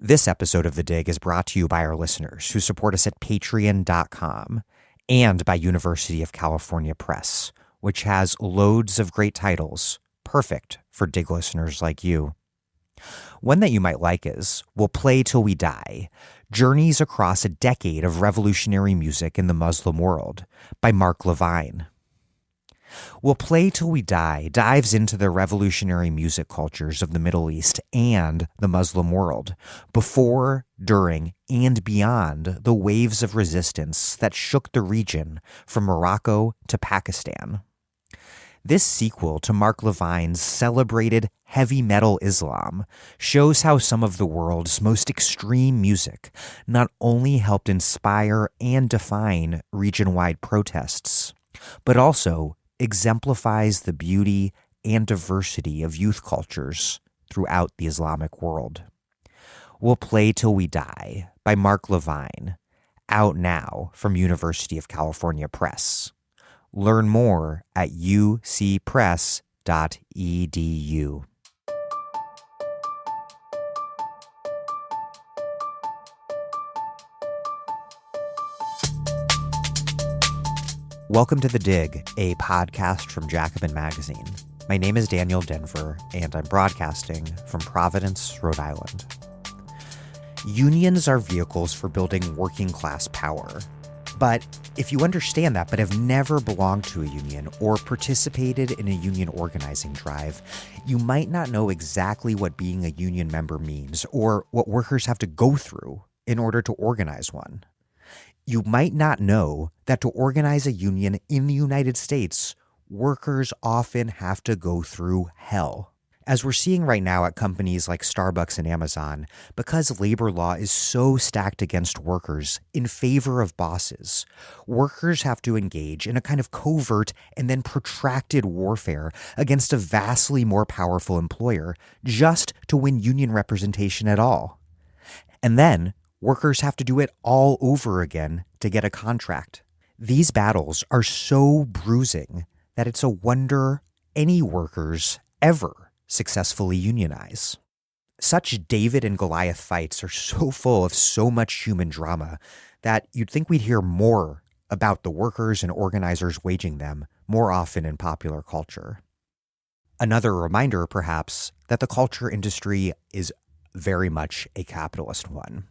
This episode of The Dig is brought to you by our listeners who support us at patreon.com and by University of California Press, which has loads of great titles, perfect for Dig listeners like you. One that you might like is We'll Play Till We Die, Journeys Across a Decade of Revolutionary Music in the Muslim World by Mark Levine. We'll Play Till We Die dives into the revolutionary music cultures of the Middle East and the Muslim world, before, during, and beyond the waves of resistance that shook the region from Morocco to Pakistan. This sequel to Mark Levine's celebrated heavy metal Islam shows how some of the world's most extreme music not only helped inspire and define region-wide protests, but also exemplifies the beauty and diversity of youth cultures throughout the Islamic world. We'll Play Till We Die by Mark Levine, out now from University of California Press. Learn more at ucpress.edu. Welcome to The Dig, a podcast from Jacobin Magazine. My name is Daniel Denver, and I'm broadcasting from Providence, Rhode Island. Unions are vehicles for building working-class power. But if you understand that but have never belonged to a union or participated in a union organizing drive, you might not know exactly what being a union member means or what workers have to go through in order to organize one. You might not know that to organize a union in the United States, workers often have to go through hell. As we're seeing right now at companies like Starbucks and Amazon, because labor law is so stacked against workers in favor of bosses, workers have to engage in a kind of covert and then protracted warfare against a vastly more powerful employer just to win union representation at all. And then workers have to do it all over again to get a contract. These battles are so bruising that it's a wonder any workers ever successfully unionize. Such David and Goliath fights are so full of so much human drama that you'd think we'd hear more about the workers and organizers waging them more often in popular culture. Another reminder, perhaps, that the culture industry is very much a capitalist one.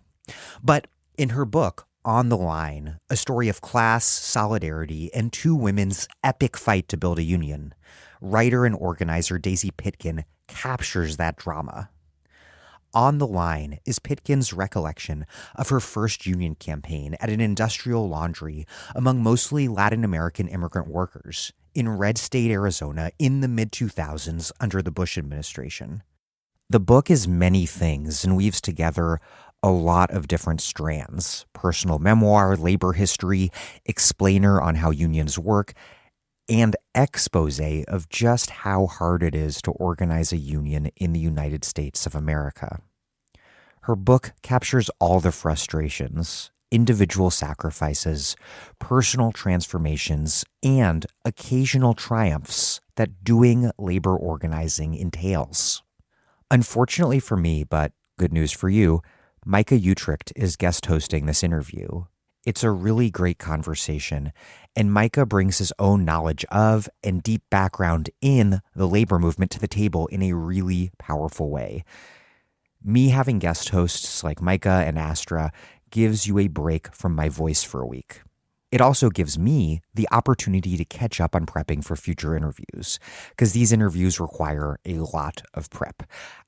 But in her book, On the Line, a story of class, solidarity, and two women's epic fight to build a union, writer and organizer Daisy Pitkin captures that drama. On the Line is Pitkin's recollection of her first union campaign at an industrial laundry among mostly Latin American immigrant workers in Red State, Arizona in the mid-2000s under the Bush administration. The book is many things and weaves together a lot of different strands: personal memoir, labor history, explainer on how unions work, and expose of just how hard it is to organize a union in the United States of America. Her book captures all the frustrations, individual sacrifices, personal transformations, and occasional triumphs that doing labor organizing entails. Unfortunately for me, but good news for you, Micah Utricht is guest hosting this interview. It's a really great conversation, and Micah brings his own knowledge of and deep background in the labor movement to the table in a really powerful way. Me having guest hosts like Micah and Astra gives you a break from my voice for a week. It also gives me the opportunity to catch up on prepping for future interviews, because these interviews require a lot of prep.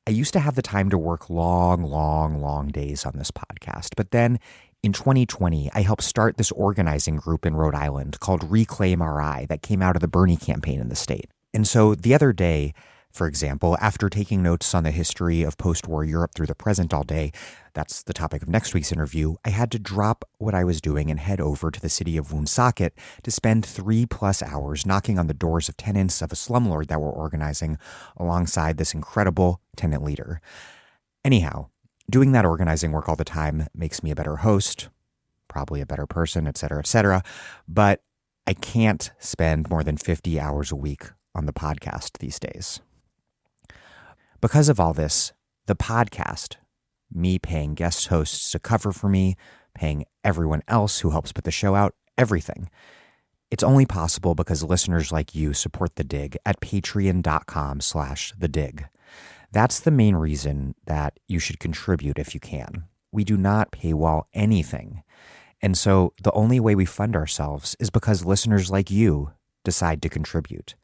I used to have the time to work long days on this podcast, but then in 2020, I helped start this organizing group in Rhode Island called Reclaim RI that came out of the Bernie campaign in the state. And so the other day, for example, after taking notes on the history of post-war Europe through the present all day, that's the topic of next week's interview, I had to drop what I was doing and head over to the city of Woonsocket to spend 3+ hours knocking on the doors of tenants of a slumlord that were organizing alongside this incredible tenant leader. Anyhow, doing that organizing work all the time makes me a better host, probably a better person, etc., but I can't spend more than 50 hours a week on the podcast these days. Because of all this, the podcast me paying guest hosts to cover for me, paying everyone else who helps put the show out, everything. It's only possible because listeners like you support The Dig at patreon.com/thedig. That's the main reason that you should contribute if you can. We do not paywall anything. And so the only way we fund ourselves is because listeners like you decide to contribute.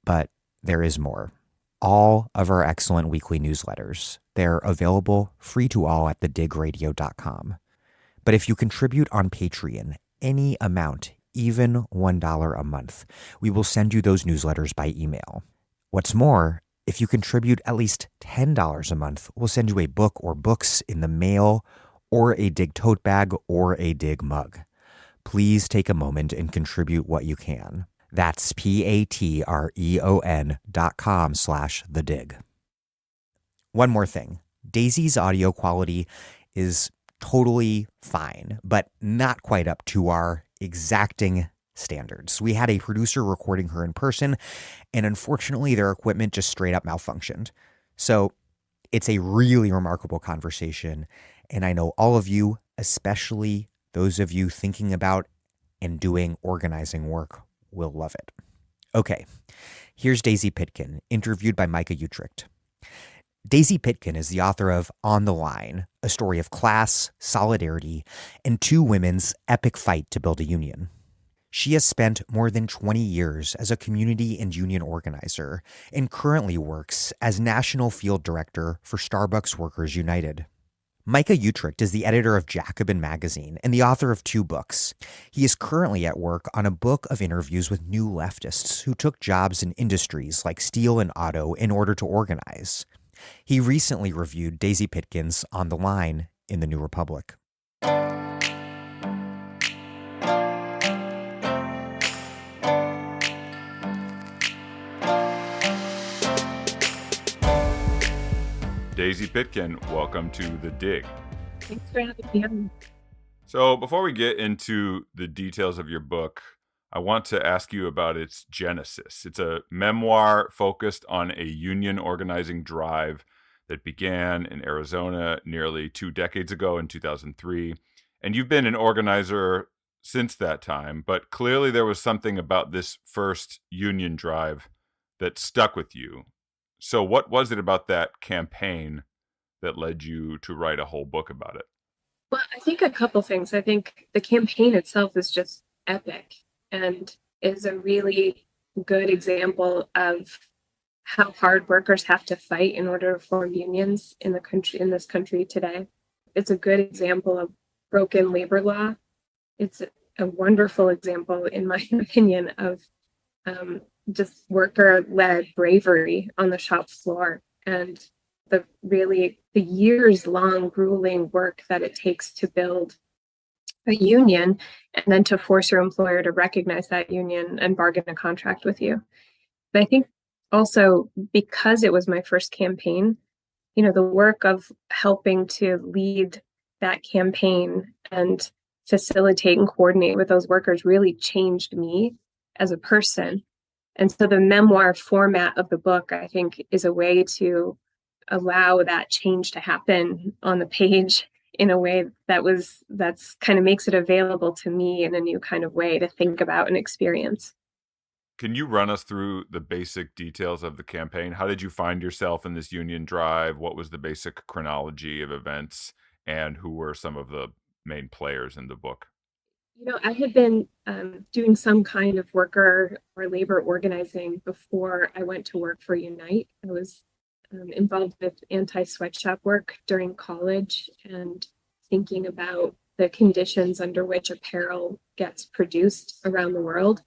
But there is more. All of our excellent weekly newsletters, they're available free to all at thedigradio.com. But if you contribute on Patreon, any amount, even $1 a month, we will send you those newsletters by email. What's more, if you contribute at least $10 a month, we'll send you a book or books in the mail, or a Dig tote bag, or a Dig mug. Please take a moment and contribute what you can. That's patreon.com/thedig. One more thing. Daisy's audio quality is totally fine, but not quite up to our exacting standards. We had a producer recording her in person, and unfortunately their equipment just straight up malfunctioned. So it's a really remarkable conversation, and I know all of you, especially those of you thinking about and doing organizing work, will love it. Okay, here's Daisy Pitkin, interviewed by Micah Utricht. Daisy Pitkin is the author of On the Line, a story of class, solidarity, and two women's epic fight to build a union. She has spent more than 20 years as a community and union organizer and currently works as National Field Director for Starbucks Workers United. Micah Utricht is the editor of Jacobin magazine and the author of 2 books. He is currently at work on a book of interviews with new leftists who took jobs in industries like steel and auto in order to organize. He recently reviewed Daisy Pitkin's On the Line in the New Republic. Daisy Pitkin, welcome to The Dig. Thanks for having me on. So before we get into the details of your book, I want to ask you about its genesis. It's a memoir focused on a union organizing drive that began in Arizona nearly 2 decades ago in 2003. And you've been an organizer since that time, but clearly there was something about this first union drive that stuck with you. So what was it about that campaign that led you to write a whole book about it? Well, I think a couple things. I think the campaign itself is just epic and is a really good example of how hard workers have to fight in order to form unions in this country today. It's a good example of broken labor law. It's a wonderful example, in my opinion, of just worker-led bravery on the shop floor and the years-long grueling work that it takes to build a union and then to force your employer to recognize that union and bargain a contract with you. But I think also because it was my first campaign, the work of helping to lead that campaign and facilitate and coordinate with those workers really changed me as a person. And so the memoir format of the book, I think, is a way to allow that change to happen on the page in a way that's kind of makes it available to me in a new kind of way to think about and experience. Can you run us through the basic details of the campaign? How did you find yourself in this union drive? What was the basic chronology of events? And who were some of the main players in the book? I had been doing some kind of worker or labor organizing before I went to work for Unite. I was involved with anti-sweatshop work during college and thinking about the conditions under which apparel gets produced around the world.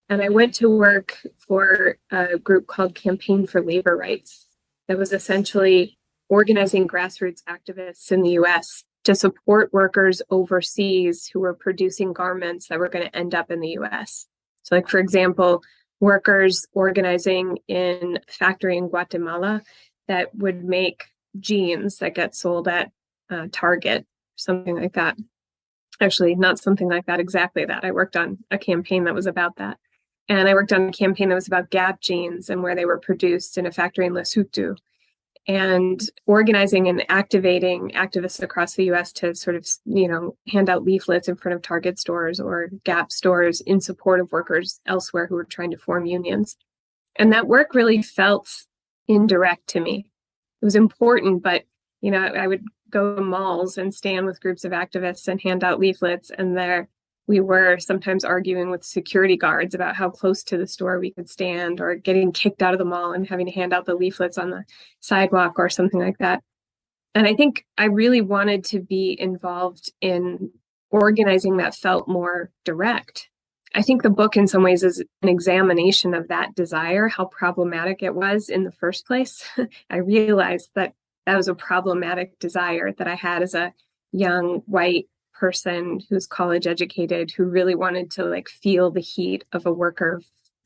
And I went to work for a group called Campaign for Labor Rights that was essentially organizing grassroots activists in the US to support workers overseas who were producing garments that were going to end up in the US. So like, for example, workers organizing in a factory in Guatemala that would make jeans that get sold at Target, something like that. Actually, not something like that, exactly that. I worked on a campaign that was about that. And I worked on a campaign that was about Gap jeans and where they were produced in a factory in Lesotho. and organizing and activating activists across the US to sort of, hand out leaflets in front of Target stores or Gap stores in support of workers elsewhere who were trying to form unions. And that work really felt indirect to me. It was important, but, I would go to malls and stand with groups of activists and hand out leaflets. And there we were sometimes arguing with security guards about how close to the store we could stand, or getting kicked out of the mall and having to hand out the leaflets on the sidewalk or something like that. And I think I really wanted to be involved in organizing that felt more direct. I think the book in some ways is an examination of that desire, how problematic it was in the first place. I realized that was a problematic desire that I had as a young white person who's college educated, who really wanted to feel the heat of a worker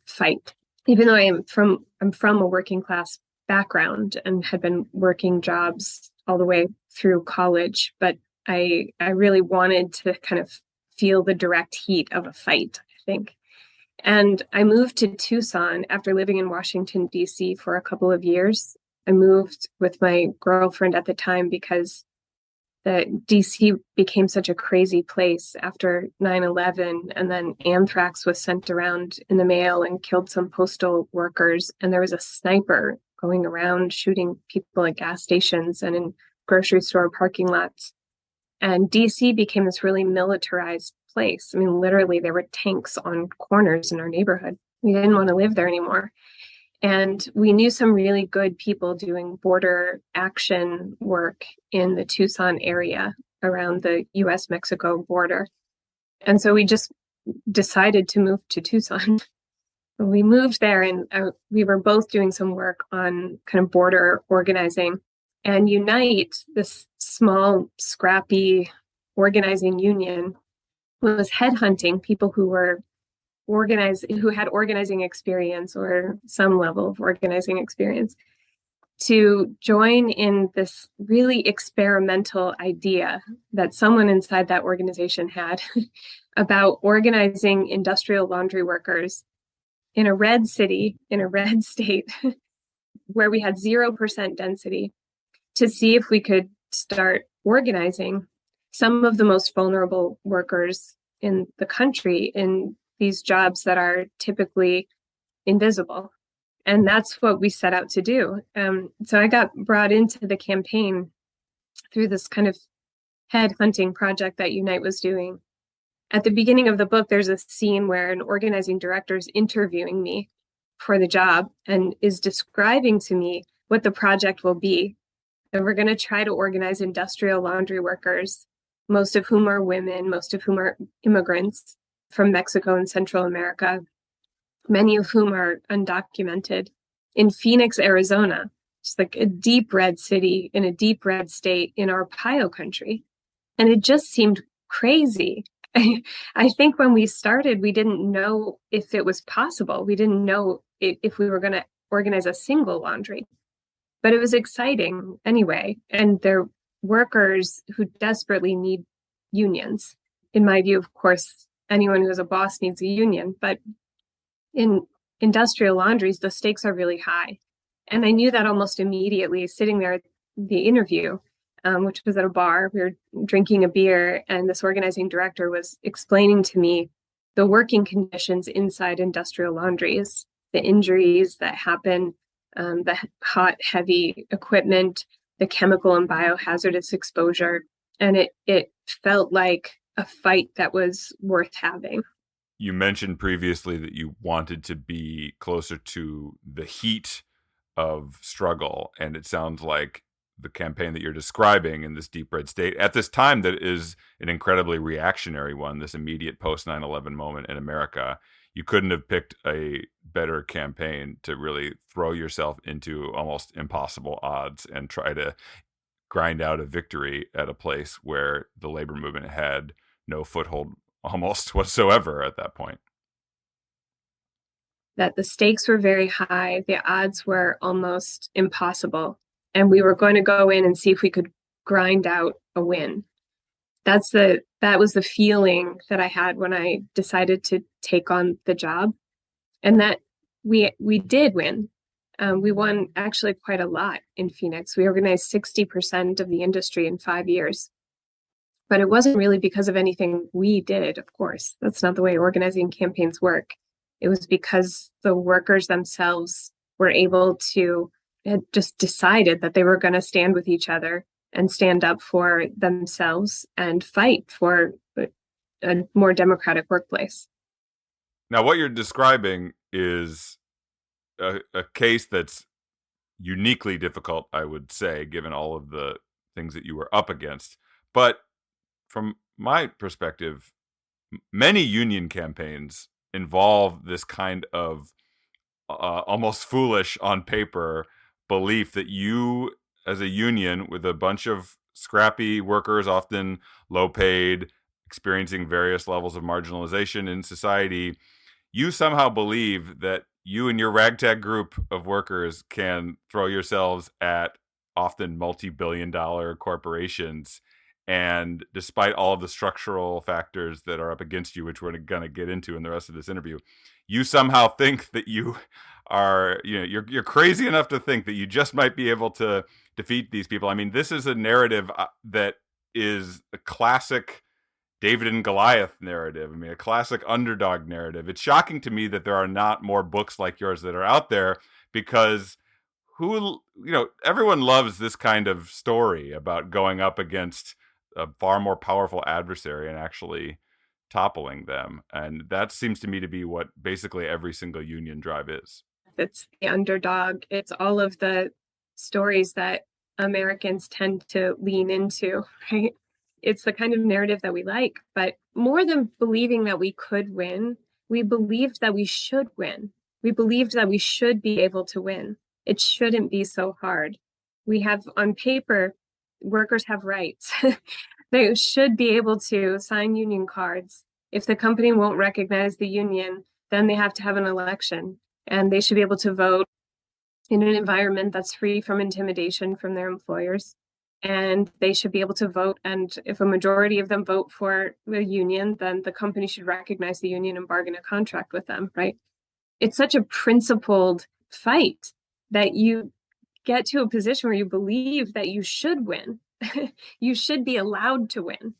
fight. Even though I'm from a working class background and had been working jobs all the way through college, but I really wanted to kind of feel the direct heat of a fight, I think. And I moved to Tucson after living in Washington, D.C. for a couple of years. I moved with my girlfriend at the time because the DC became such a crazy place after 9/11, and then anthrax was sent around in the mail and killed some postal workers. And there was a sniper going around shooting people at gas stations and in grocery store parking lots. And DC became this really militarized place. I mean, literally, there were tanks on corners in our neighborhood. We didn't want to live there anymore. And we knew some really good people doing border action work in the Tucson area around the US-Mexico border. And so we just decided to move to Tucson. We moved there, and we were both doing some work on kind of border organizing. And Unite, this small, scrappy organizing union, was headhunting people who were who had organizing experience or some level of organizing experience to join in this really experimental idea that someone inside that organization had about organizing industrial laundry workers in a red city, in a red state, where we had 0% density, to see if we could start organizing some of the most vulnerable workers in the country in these jobs that are typically invisible. And that's what we set out to do. So I got brought into the campaign through this kind of headhunting project that Unite was doing. At the beginning of the book, there's a scene where an organizing director is interviewing me for the job and is describing to me what the project will be. And we're going to try to organize industrial laundry workers, most of whom are women, most of whom are immigrants from Mexico and Central America, many of whom are undocumented, in Phoenix, Arizona, just like a deep red city in a deep red state in Arpaio country. And it just seemed crazy. I think when we started, we didn't know if it was possible. We didn't know if we were going to organize a single laundry, but it was exciting anyway. And they're workers who desperately need unions. In my view, of course, anyone who is a boss needs a union, but in industrial laundries, the stakes are really high. And I knew that almost immediately sitting there at the interview, which was at a bar. We were drinking a beer, and this organizing director was explaining to me the working conditions inside industrial laundries, the injuries that happen, the hot, heavy equipment, the chemical and biohazardous exposure. And it felt like a fight that was worth having. You mentioned previously that you wanted to be closer to the heat of struggle, and it sounds like the campaign that you're describing in this deep red state at this time that is an incredibly reactionary one, this immediate post 9/11 moment in America. You couldn't have picked a better campaign to really throw yourself into almost impossible odds and try to grind out a victory at a place where the labor movement had no foothold almost whatsoever at that point. That the stakes were very high, the odds were almost impossible, and we were going to go in and see if we could grind out a win. That was the feeling that I had when I decided to take on the job, and that we did win. We won actually quite a lot in Phoenix. We organized 60% of the industry in 5 years. But it wasn't really because of anything we did, of course. That's not the way organizing campaigns work. It was because the workers themselves were able to, had just decided that they were going to stand with each other and stand up for themselves and fight for a more democratic workplace. Now, what you're describing is a case that's uniquely difficult, I would say, given all of the things that you were up against. But from my perspective, many union campaigns involve this kind of almost foolish on paper belief that you, as a union with a bunch of scrappy workers, often low paid, experiencing various levels of marginalization in society, you somehow believe that you and your ragtag group of workers can throw yourselves at often multi-billion-dollar corporations. And despite all of the structural factors that are up against you, which we're going to get into in the rest of this interview, you somehow think that you are, you're crazy enough to think that you just might be able to defeat these people. I mean, this is a narrative that is a classic David and Goliath narrative. I mean, a classic underdog narrative. It's shocking to me that there are not more books like yours that are out there, because everyone loves this kind of story about going up against a far more powerful adversary and actually toppling them. And that seems to me to be what basically every single union drive is. It's the underdog. It's all of the stories that Americans tend to lean into, right? It's the kind of narrative that we like, but more than believing that we could win, we believed that we should win. We believed that we should be able to win. It shouldn't be so hard. We have, on paper, workers have rights. They should be able to sign union cards. If the company won't recognize the union, then they have to have an election, and they should be able to vote in an environment that's free from intimidation from their employers. And they should be able to vote. And if a majority of them vote for the union, then the company should recognize the union and bargain a contract with them, right? It's such a principled fight that you get to a position where you believe that you should win. You should be allowed to win.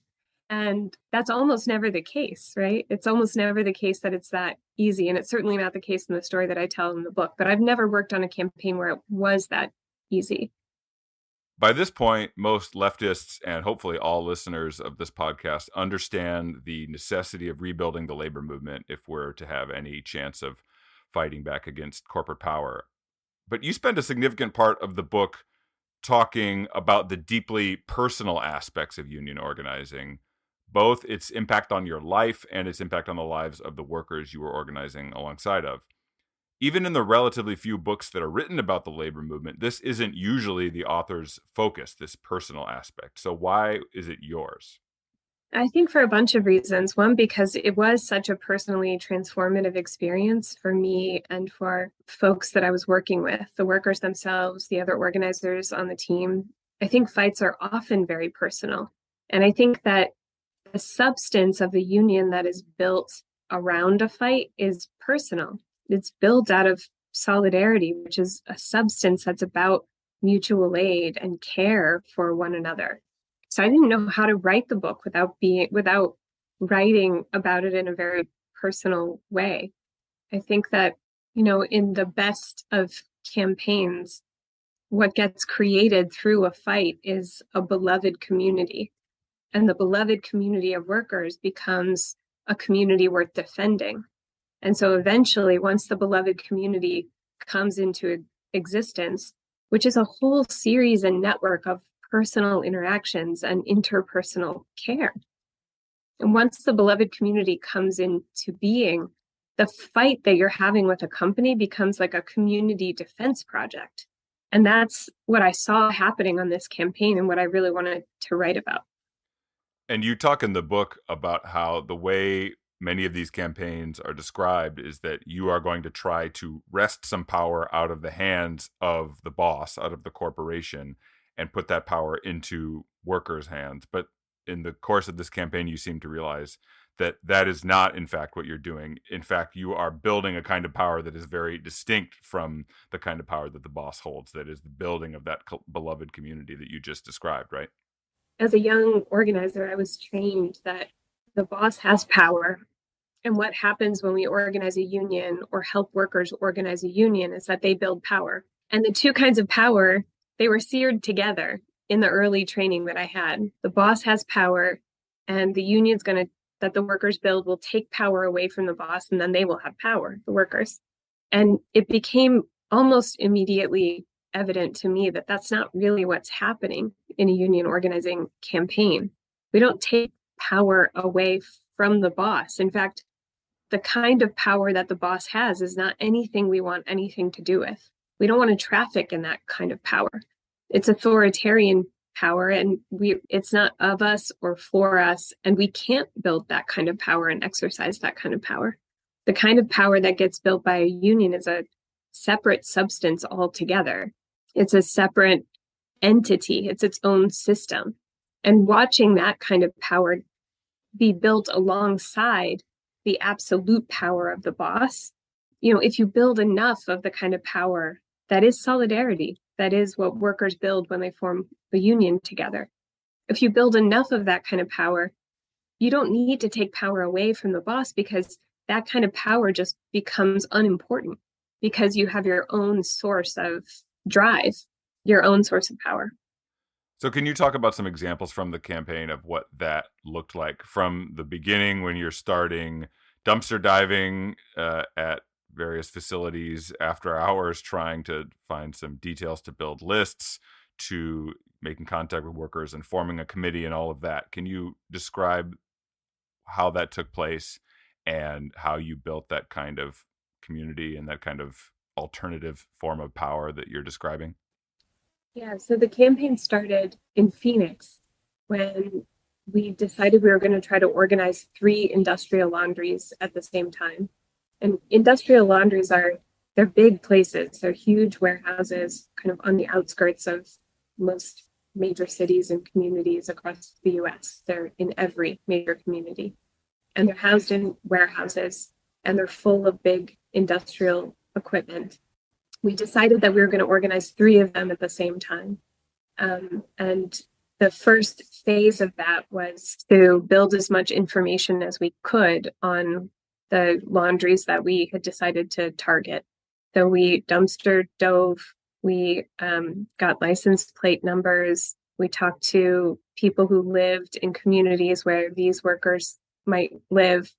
And that's almost never the case, right? It's almost never the case that it's that easy. And it's certainly not the case in the story that I tell in the book. But I've never worked on a campaign where it was that easy. By this point, most leftists and hopefully all listeners of this podcast understand the necessity of rebuilding the labor movement if we're to have any chance of fighting back against corporate power. But you spend a significant part of the book talking about the deeply personal aspects of union organizing, both its impact on your life and its impact on the lives of the workers you were organizing alongside of. Even in the relatively few books that are written about the labor movement, this isn't usually the author's focus, this personal aspect. So why is it yours? I think for a bunch of reasons. One, because it was such a personally transformative experience for me and for folks that I was working with, the workers themselves, the other organizers on the team. I think fights are often very personal. And I think that the substance of the union that is built around a fight is personal. It's built out of solidarity, which is a substance that's about mutual aid and care for one another. So I didn't know how to write the book without writing about it in a very personal way. I think that, in the best of campaigns, what gets created through a fight is a beloved community. And the beloved community of workers becomes a community worth defending. And so eventually, once the beloved community comes into existence, which is a whole series and network of personal interactions and interpersonal care. And once the beloved community comes into being, the fight that you're having with a company becomes like a community defense project. And that's what I saw happening on this campaign and what I really wanted to write about. And you talk in the book about how the way many of these campaigns are described is that you are going to try to wrest some power out of the hands of the boss, out of the corporation, and put that power into workers' hands. But in the course of this campaign, you seem to realize that that is not, in fact, what you're doing. In fact, you are building a kind of power that is very distinct from the kind of power that the boss holds, that is the building of that beloved community that you just described, right? As a young organizer, I was trained that the boss has power. And what happens when we organize a union or help workers organize a union is that they build power. And the two kinds of power, they were seared together in the early training that I had. The boss has power, and the union's that the workers build will take power away from the boss, and then they will have power, the workers. And it became almost immediately evident to me that that's not really what's happening in a union organizing campaign. We don't take power away from the boss. In fact, the kind of power that the boss has is not anything we want anything to do with. We don't want to traffic in that kind of power. It's authoritarian power, and it's not of us or for us, and we can't build that kind of power and exercise that kind of power. The kind of power that gets built by a union is a separate substance altogether. It's a separate entity. It's its own system. And watching that kind of power be built alongside the absolute power of the boss, if you build enough of the kind of power that is solidarity, that is what workers build when they form a union together. If you build enough of that kind of power, you don't need to take power away from the boss, because that kind of power just becomes unimportant, because you have your own source of drive, your own source of power. So can you talk about some examples from the campaign of what that looked like from the beginning, when you're starting dumpster diving at various facilities after hours, trying to find some details to build lists, to making contact with workers and forming a committee and all of that? Can you describe how that took place and how you built that kind of community and that kind of alternative form of power that you're describing? Yeah, so the campaign started in Phoenix when we decided we were going to try to organize 3 industrial laundries at the same time. And industrial laundries they're big places. They're huge warehouses kind of on the outskirts of most major cities and communities across the US. They're in every major community. And they're housed in warehouses, and they're full of big industrial equipment. We decided that we were going to organize 3 of them at the same time. And the first phase of that was to build as much information as we could on the laundries that we had decided to target. So we dumpster dove, we got license plate numbers, we talked to people who lived in communities where these workers might live,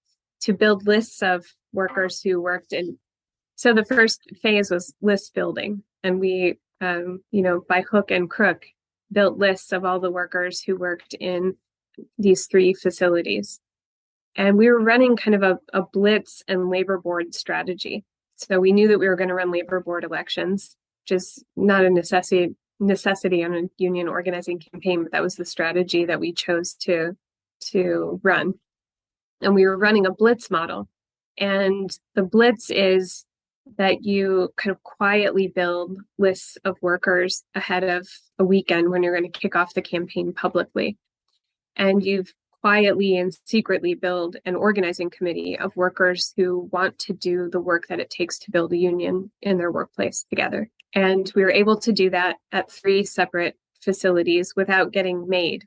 to build lists of workers who worked in. So the first phase was list building, and we, by hook and crook, built lists of all the workers who worked in these 3 facilities. And we were running kind of a blitz and labor board strategy. So we knew that we were going to run labor board elections, which is not a necessity on a union organizing campaign, but that was the strategy that we chose to run. And we were running a blitz model. And the blitz is that you kind of quietly build lists of workers ahead of a weekend when you're going to kick off the campaign publicly. And you've quietly and secretly build an organizing committee of workers who want to do the work that it takes to build a union in their workplace together. And we were able to do that at 3 separate facilities without getting made,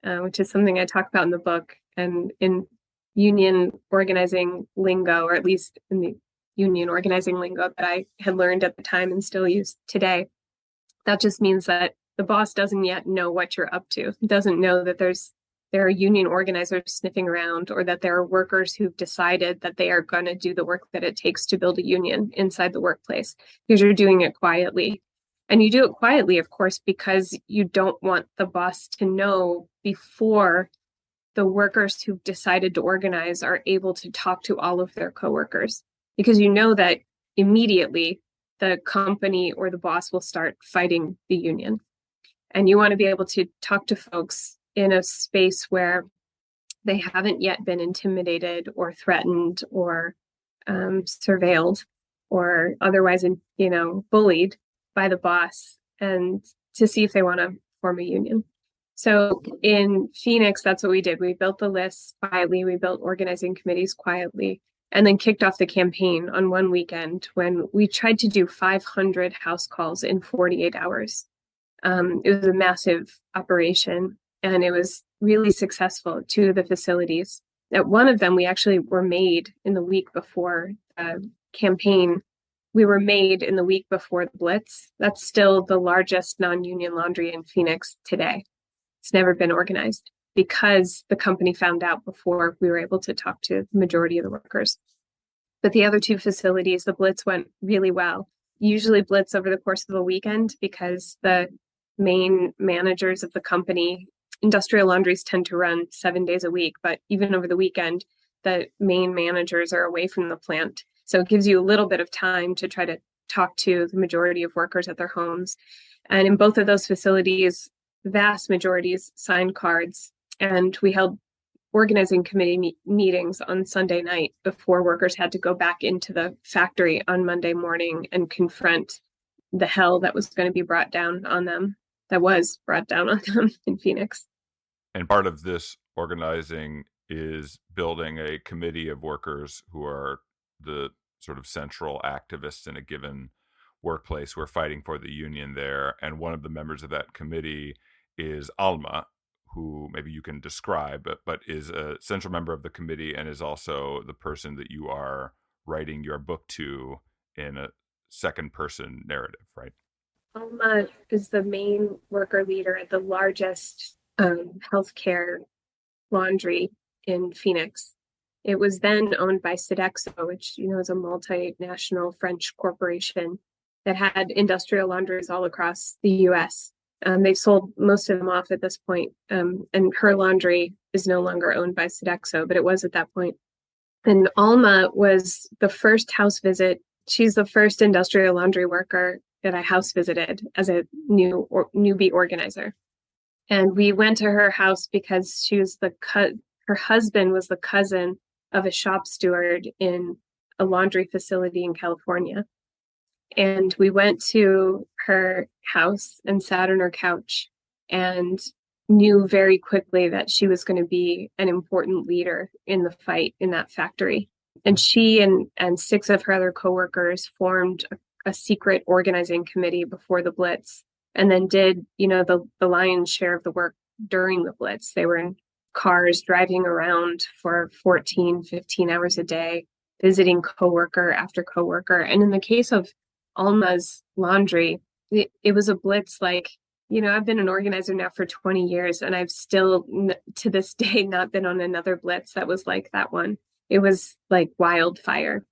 which is something I talk about in the book. And in union organizing lingo, or at least in the union organizing lingo that I had learned at the time and still use today, that just means that the boss doesn't yet know what you're up to. He doesn't know that there are union organizers sniffing around, or that there are workers who've decided that they are going to do the work that it takes to build a union inside the workplace, because you're doing it quietly. And you do it quietly, of course, because you don't want the boss to know before the workers who've decided to organize are able to talk to all of their coworkers, because you know that immediately the company or the boss will start fighting the union. And you want to be able to talk to folks in a space where they haven't yet been intimidated or threatened or surveilled or otherwise, bullied by the boss, and to see if they want to form a union. So in Phoenix, that's what we did. We built the lists quietly. We built organizing committees quietly, and then kicked off the campaign on one weekend when we tried to do 500 house calls in 48 hours. It was a massive operation, and it was really successful. Two of the facilities. At one of them, we actually were made in the week before the campaign. We were made in the week before the Blitz. That's still the largest non-union laundry in Phoenix today. It's never been organized because the company found out before we were able to talk to the majority of the workers. But the other two facilities, the Blitz went really well. Usually Blitz over the course of a weekend because the main managers of the company, industrial laundries tend to run 7 days a week, but even over the weekend, the main managers are away from the plant. So it gives you a little bit of time to try to talk to the majority of workers at their homes. And in both of those facilities, vast majorities signed cards, and we held organizing committee meetings on Sunday night before workers had to go back into the factory on Monday morning and confront the hell that was going to be brought down on them, that was brought down on them in Phoenix. And part of this organizing is building a committee of workers who are the sort of central activists in a given workplace who are fighting for the union there. And one of the members of that committee is Alma, who maybe you can describe, but is a central member of the committee and is also the person that you are writing your book to in a second person narrative, right? Alma is the main worker leader at the largest healthcare laundry in Phoenix. It was then owned by Sodexo, which is a multinational French corporation that had industrial laundries all across the U.S. They've sold most of them off at this point, and her laundry is no longer owned by Sodexo, but it was at that point. And Alma was the first house visit. She's the first industrial laundry worker that I house visited as a newbie organizer. And we went to her house because she was her husband was the cousin of a shop steward in a laundry facility in California. And we went to her house and sat on her couch and knew very quickly that she was going to be an important leader in the fight in that factory. And she and 6 of her other coworkers formed a secret organizing committee before the Blitz, and then did, the lion's share of the work during the Blitz. They were in cars driving around for 14, 15 hours a day, visiting coworker after coworker. And in the case of Alma's laundry, it was a Blitz like, I've been an organizer now for 20 years, and I've still, to this day, not been on another Blitz that was like that one. It was like wildfire.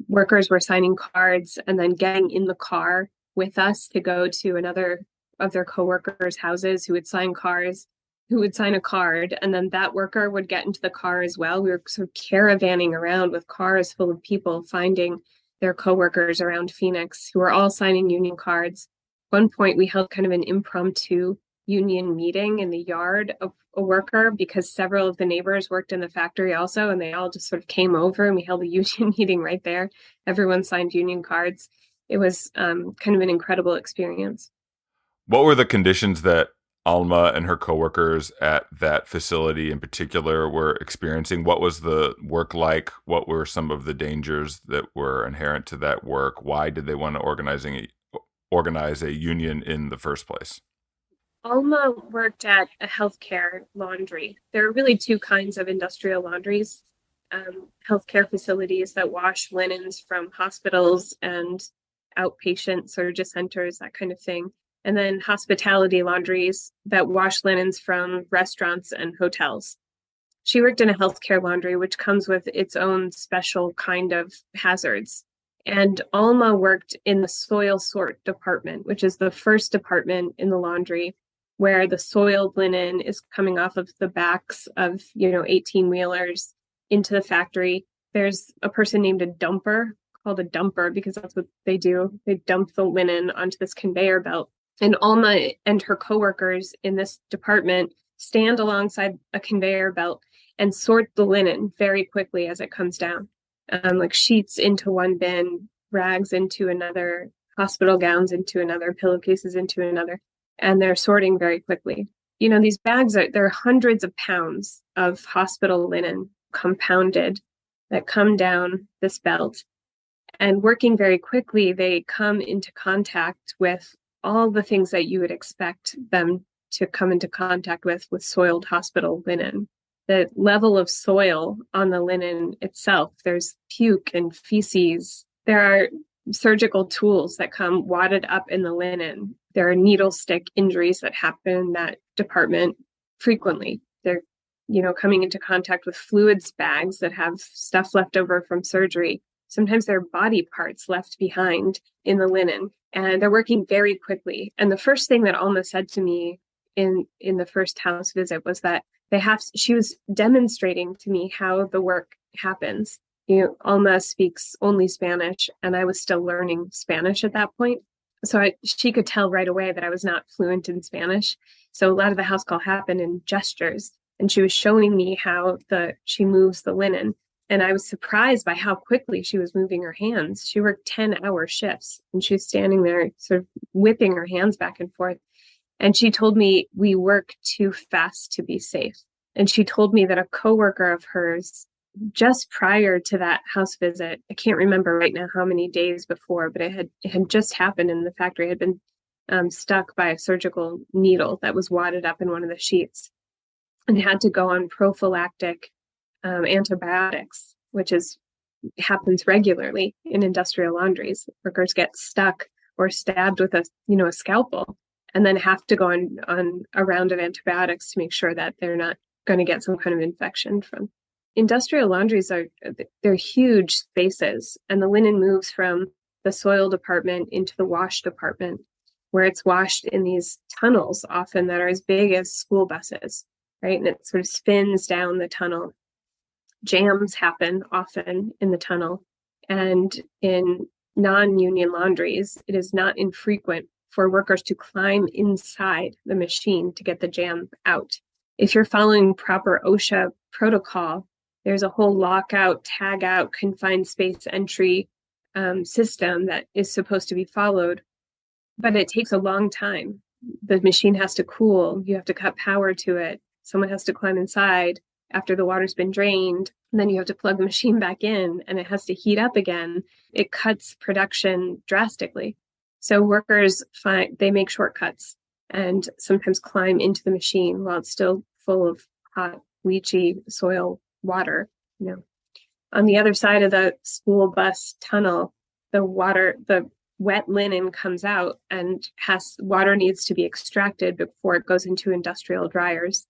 Workers were signing cards and then getting in the car with us to go to another of their coworkers' houses who would sign a card, and then that worker would get into the car as well. We were sort of caravanning around with cars full of people, finding their coworkers around Phoenix who were all signing union cards. At one point, we held kind of an impromptu union meeting in the yard of a worker because several of the neighbors worked in the factory also, and they all just sort of came over and we held a union meeting right there. Everyone signed union cards. It was kind of an incredible experience. What were the conditions that Alma and her coworkers at that facility in particular were experiencing? What was the work like? What were some of the dangers that were inherent to that work? Why did they want to organize a union in the first place? Alma worked at a healthcare laundry. There are really 2 kinds of industrial laundries. Healthcare facilities that wash linens from hospitals and outpatient surgery centers, that kind of thing. And then hospitality laundries that wash linens from restaurants and hotels. She worked in a healthcare laundry, which comes with its own special kind of hazards. And Alma worked in the soil sort department, which is the first department in the laundry where the soiled linen is coming off of the backs of, 18-wheelers into the factory. There's a person named a dumper, called a dumper because that's what they do. They dump the linen onto this conveyor belt. And Alma and her coworkers in this department stand alongside a conveyor belt and sort the linen very quickly as it comes down, like sheets into one bin, rags into another, hospital gowns into another, pillowcases into another, and they're sorting very quickly. these bags there are hundreds of pounds of hospital linen compounded that come down this belt. And working very quickly, they come into contact with all the things that you would expect them to come into contact with soiled hospital linen. The level of soil on the linen itself, there's puke and feces. There are surgical tools that come wadded up in the linen. There are needle stick injuries that happen in that department frequently. They're, coming into contact with fluids bags that have stuff left over from surgery. Sometimes there are body parts left behind in the linen, and they're working very quickly. And the first thing that Alma said to me in the first house visit was that she was demonstrating to me how the work happens. Alma speaks only Spanish, and I was still learning Spanish at that point. So she could tell right away that I was not fluent in Spanish. So a lot of the house call happened in gestures, and she was showing me how she moves the linen. And I was surprised by how quickly she was moving her hands. She worked 10-hour shifts, and she was standing there sort of whipping her hands back and forth. And she told me we work too fast to be safe. And she told me that a coworker of hers, just prior to that house visit, I can't remember right now how many days before, but it had just happened in the factory, had been stuck by a surgical needle that was wadded up in one of the sheets and had to go on prophylactic antibiotics, which happens regularly in industrial laundries. Workers get stuck or stabbed with a scalpel and then have to go on a round of antibiotics to make sure that they're not going to get some kind of infection from. Industrial laundries they're huge spaces, and the linen moves from the soil department into the wash department, where it's washed in these tunnels often that are as big as school buses, right? And it sort of spins down the tunnel. Jams happen often in the tunnel, and in non-union laundries, it is not infrequent for workers to climb inside the machine to get the jam out. If you're following proper OSHA protocol, there's a whole lockout, tag out, confined space entry system that is supposed to be followed, but it takes a long time. The machine has to cool. You have to cut power to it. Someone has to climb inside after the water's been drained. And then you have to plug the machine back in, and it has to heat up again. It cuts production drastically. So workers they make shortcuts and sometimes climb into the machine while it's still full of hot, leachy soil water. On the other side of the school bus tunnel, the wet linen comes out, and water needs to be extracted before it goes into industrial dryers.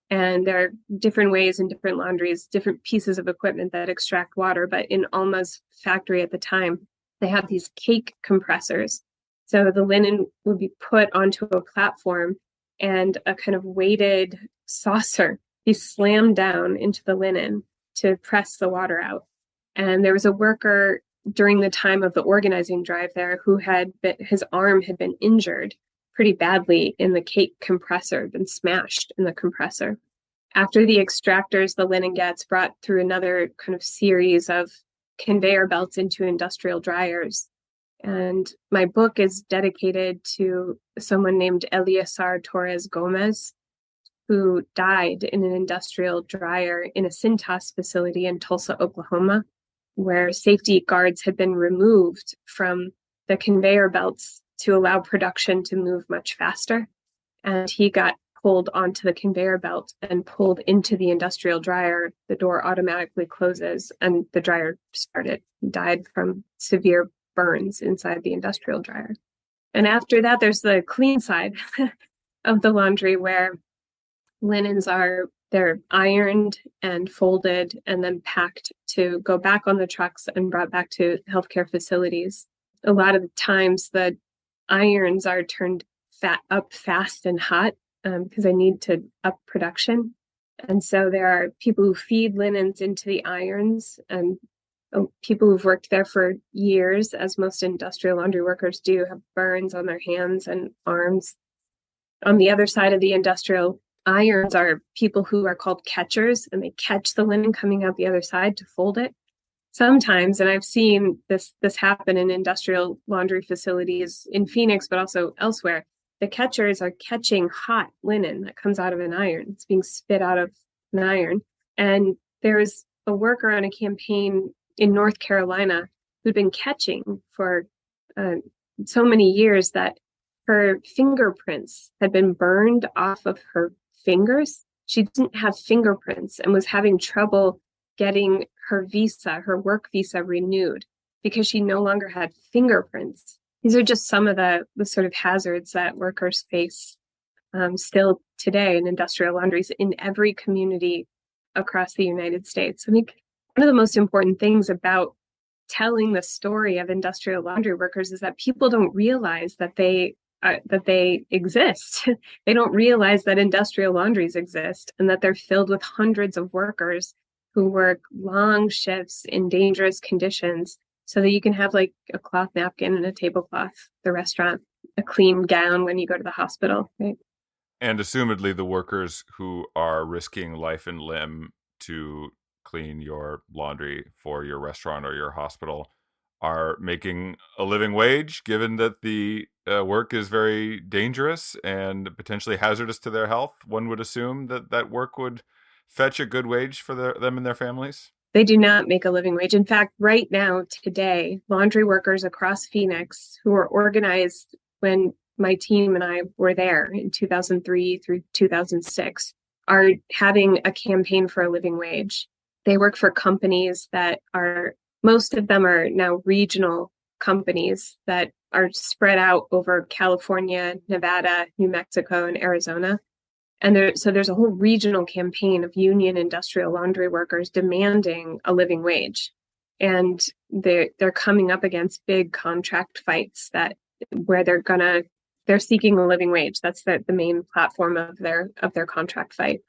And there are different ways in different laundries, different pieces of equipment that extract water. But in Alma's factory at the time, they have these cake compressors. So the linen would be put onto a platform, and a kind of weighted saucer be slammed down into the linen to press the water out. And there was a worker during the time of the organizing drive there who his arm had been injured pretty badly in the cake compressor, been smashed in the compressor. After the extractors, the linen gets brought through another kind of series of conveyor belts into industrial dryers. And my book is dedicated to someone named Eleazar Torres Gomez, who died in an industrial dryer in a Cintas facility in Tulsa, Oklahoma, where safety guards had been removed from the conveyor belts to allow production to move much faster. And he got pulled onto the conveyor belt and pulled into the industrial dryer. The door automatically closes, and the dryer started. He died from severe burns inside the industrial dryer. And after that, there's the clean side of the laundry, where linens they're ironed and folded and then packed to go back on the trucks and brought back to healthcare facilities. A lot of the times the irons are turned up fast and hot because they need to up production. And so there are people who feed linens into the irons, and people who've worked there for years, as most industrial laundry workers do, have burns on their hands and arms. On the other side of the industrial irons are people who are called catchers, and they catch the linen coming out the other side to fold it. Sometimes, and I've seen this happen in industrial laundry facilities in Phoenix, but also elsewhere, the catchers are catching hot linen that comes out of an iron. It's being spit out of an iron. And there's a worker on a campaign in North Carolina who'd been catching for so many years that her fingerprints had been burned off of her fingers. She didn't have fingerprints and was having trouble getting her visa, her work visa, renewed because she no longer had fingerprints. These are just some of the sort of hazards that workers face still today in industrial laundries in every community across the United States. I think one of the most important things about telling the story of industrial laundry workers is that people don't realize that they exist. They don't realize that industrial laundries exist and that they're filled with hundreds of workers who work long shifts in dangerous conditions so that you can have like a cloth napkin and a tablecloth at the restaurant, a clean gown when you go to the hospital, right? And assumedly the workers who are risking life and limb to clean your laundry for your restaurant or your hospital are making a living wage, given that the work is very dangerous and potentially hazardous to their health. One would assume that that work would fetch a good wage for them and their families. They do not make a living wage. In fact, right now, today, laundry workers across Phoenix who are organized when my team and I were there in 2003 through 2006 are having a campaign for a living wage. They work for companies that are, most of them are now regional companies that are spread out over California, Nevada, New Mexico, and Arizona. And there's a whole regional campaign of union industrial laundry workers demanding a living wage. And they're coming up against big contract fights where they're seeking a living wage. That's the main platform of their contract fight.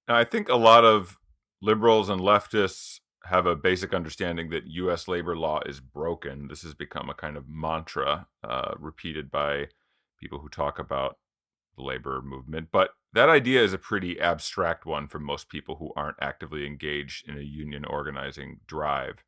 Now, I think a lot of liberals and leftists have a basic understanding that U.S. labor law is broken. This has become a kind of mantra repeated by people who talk about the labor movement. But that idea is a pretty abstract one for most people who aren't actively engaged in a union organizing drive.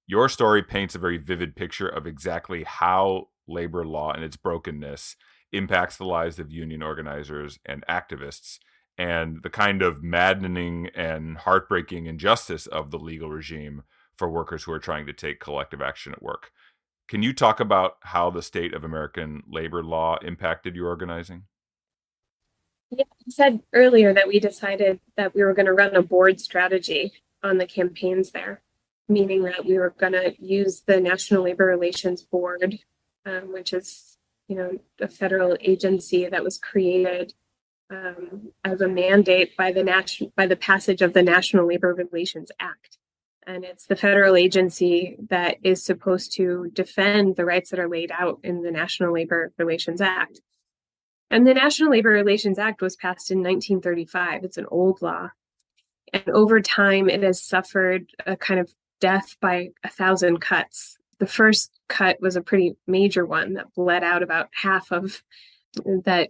Your story paints a very vivid picture of exactly how labor law and its brokenness impacts the lives of union organizers and activists, and the kind of maddening and heartbreaking injustice of the legal regime for workers who are trying to take collective action at work. Can you talk about how the state of American labor law impacted your organizing? Yeah, I said earlier that we decided that we were going to run a board strategy on the campaigns there, meaning that we were going to use the National Labor Relations Board, which is, a federal agency that was created as a mandate by the passage of the National Labor Relations Act. And it's the federal agency that is supposed to defend the rights that are laid out in the National Labor Relations Act. And the National Labor Relations Act was passed in 1935. It's an old law. And over time, it has suffered a kind of death by 1,000 cuts. The first cut was a pretty major one that bled out about that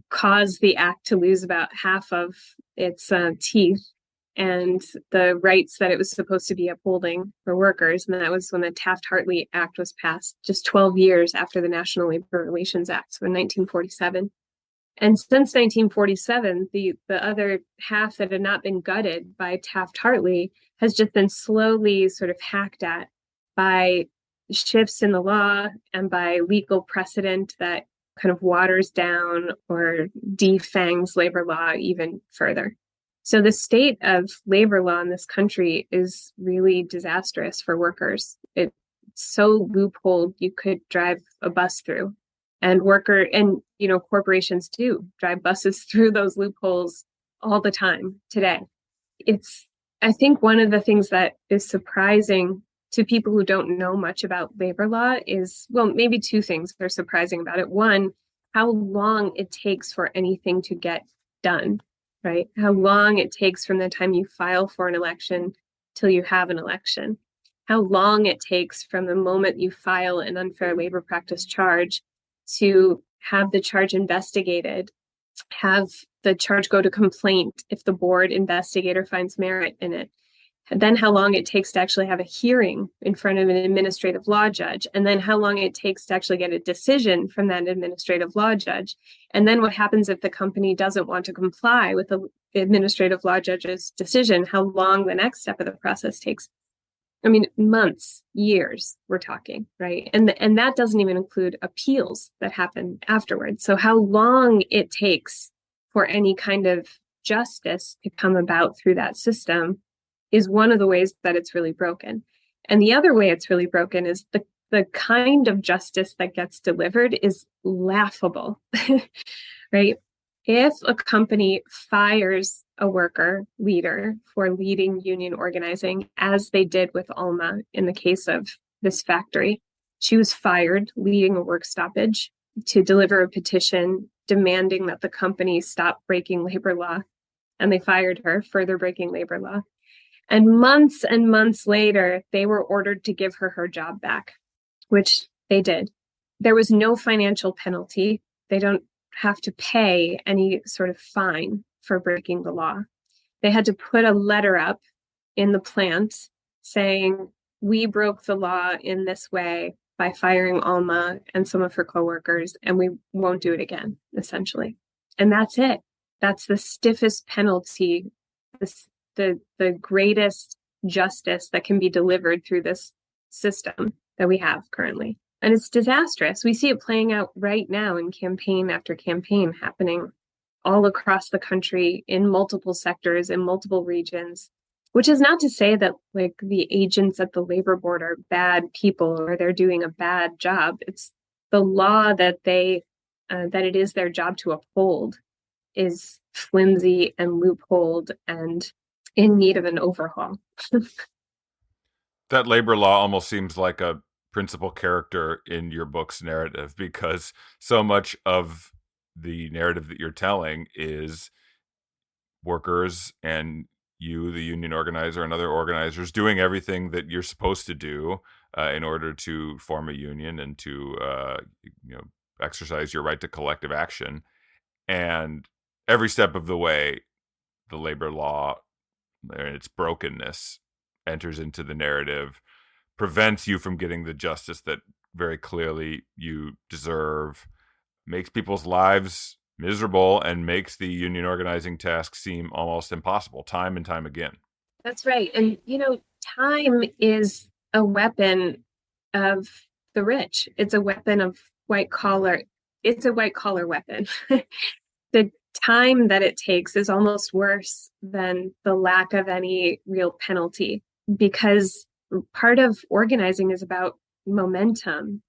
caused the act to lose about half of its teeth and the rights that it was supposed to be upholding for workers. And that was when the Taft-Hartley Act was passed, just 12 years after the National Labor Relations Act, so in 1947. And since 1947, the other half that had not been gutted by Taft-Hartley has just been slowly sort of hacked at by shifts in the law and by legal precedent that kind of waters down or defangs labor law even further. So the state of labor law in this country is really disastrous for workers. It's so loopholed you could drive a bus through. And corporations do drive buses through those loopholes all the time today. I think one of the things that is surprising to people who don't know much about labor law is, well, maybe two things are surprising about it. One, how long it takes for anything to get done, right? How long it takes from the time you file for an election till you have an election. How long it takes from the moment you file an unfair labor practice charge to have the charge investigated, have the charge go to complaint if the board investigator finds merit in it, then how long it takes to actually have a hearing in front of an administrative law judge, and then how long it takes to actually get a decision from that administrative law judge. And then what happens if the company doesn't want to comply with the administrative law judge's decision, how long the next step of the process takes. I mean, months, years, we're talking, right? And that doesn't even include appeals that happen afterwards. So how long it takes for any kind of justice to come about through that system is one of the ways that it's really broken. And the other way it's really broken is the kind of justice that gets delivered is laughable, right? If a company fires a worker leader for leading union organizing, as they did with Alma in the case of this factory, she was fired leading a work stoppage to deliver a petition demanding that the company stop breaking labor law. And they fired her, further breaking labor law. And months later, they were ordered to give her job back, which they did. There was no financial penalty. They don't have to pay any sort of fine for breaking the law. They had to put a letter up in the plant saying, we broke the law in this way by firing Alma and some of her coworkers, and we won't do it again, essentially. And that's it. That's the stiffest penalty, the greatest justice that can be delivered through this system that we have currently. And it's disastrous. We see it playing out right now in campaign after campaign happening all across the country in multiple sectors, in multiple regions, which is not to say that like the agents at the labor board are bad people or they're doing a bad job. It's the law that that it is their job to uphold is flimsy and loopholed and in need of an overhaul. That labor law almost seems like a principal character in your book's narrative, because so much of the narrative that you're telling is workers and you, the union organizer, and other organizers doing everything that you're supposed to do in order to form a union and to exercise your right to collective action. And every step of the way, the labor law and its brokenness enters into the narrative, prevents you from getting the justice that very clearly you deserve, makes people's lives miserable, and makes the union organizing task seem almost impossible time and time again. That's right. And, time is a weapon of the rich. It's a weapon of white collar. It's a white collar weapon. The time that it takes is almost worse than the lack of any real penalty, because part of organizing is about momentum,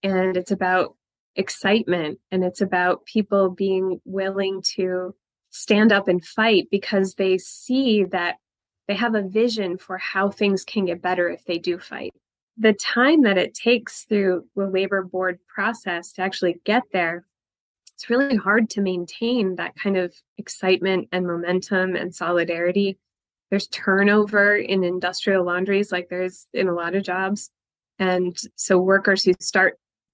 and it's about excitement, and it's about people being willing to stand up and fight because they see that they have a vision for how things can get better if they do fight. The time that it takes through the labor board process to actually get there, it's really hard to maintain that kind of excitement and momentum and solidarity. There's turnover in industrial laundries like there's in a lot of jobs. And so workers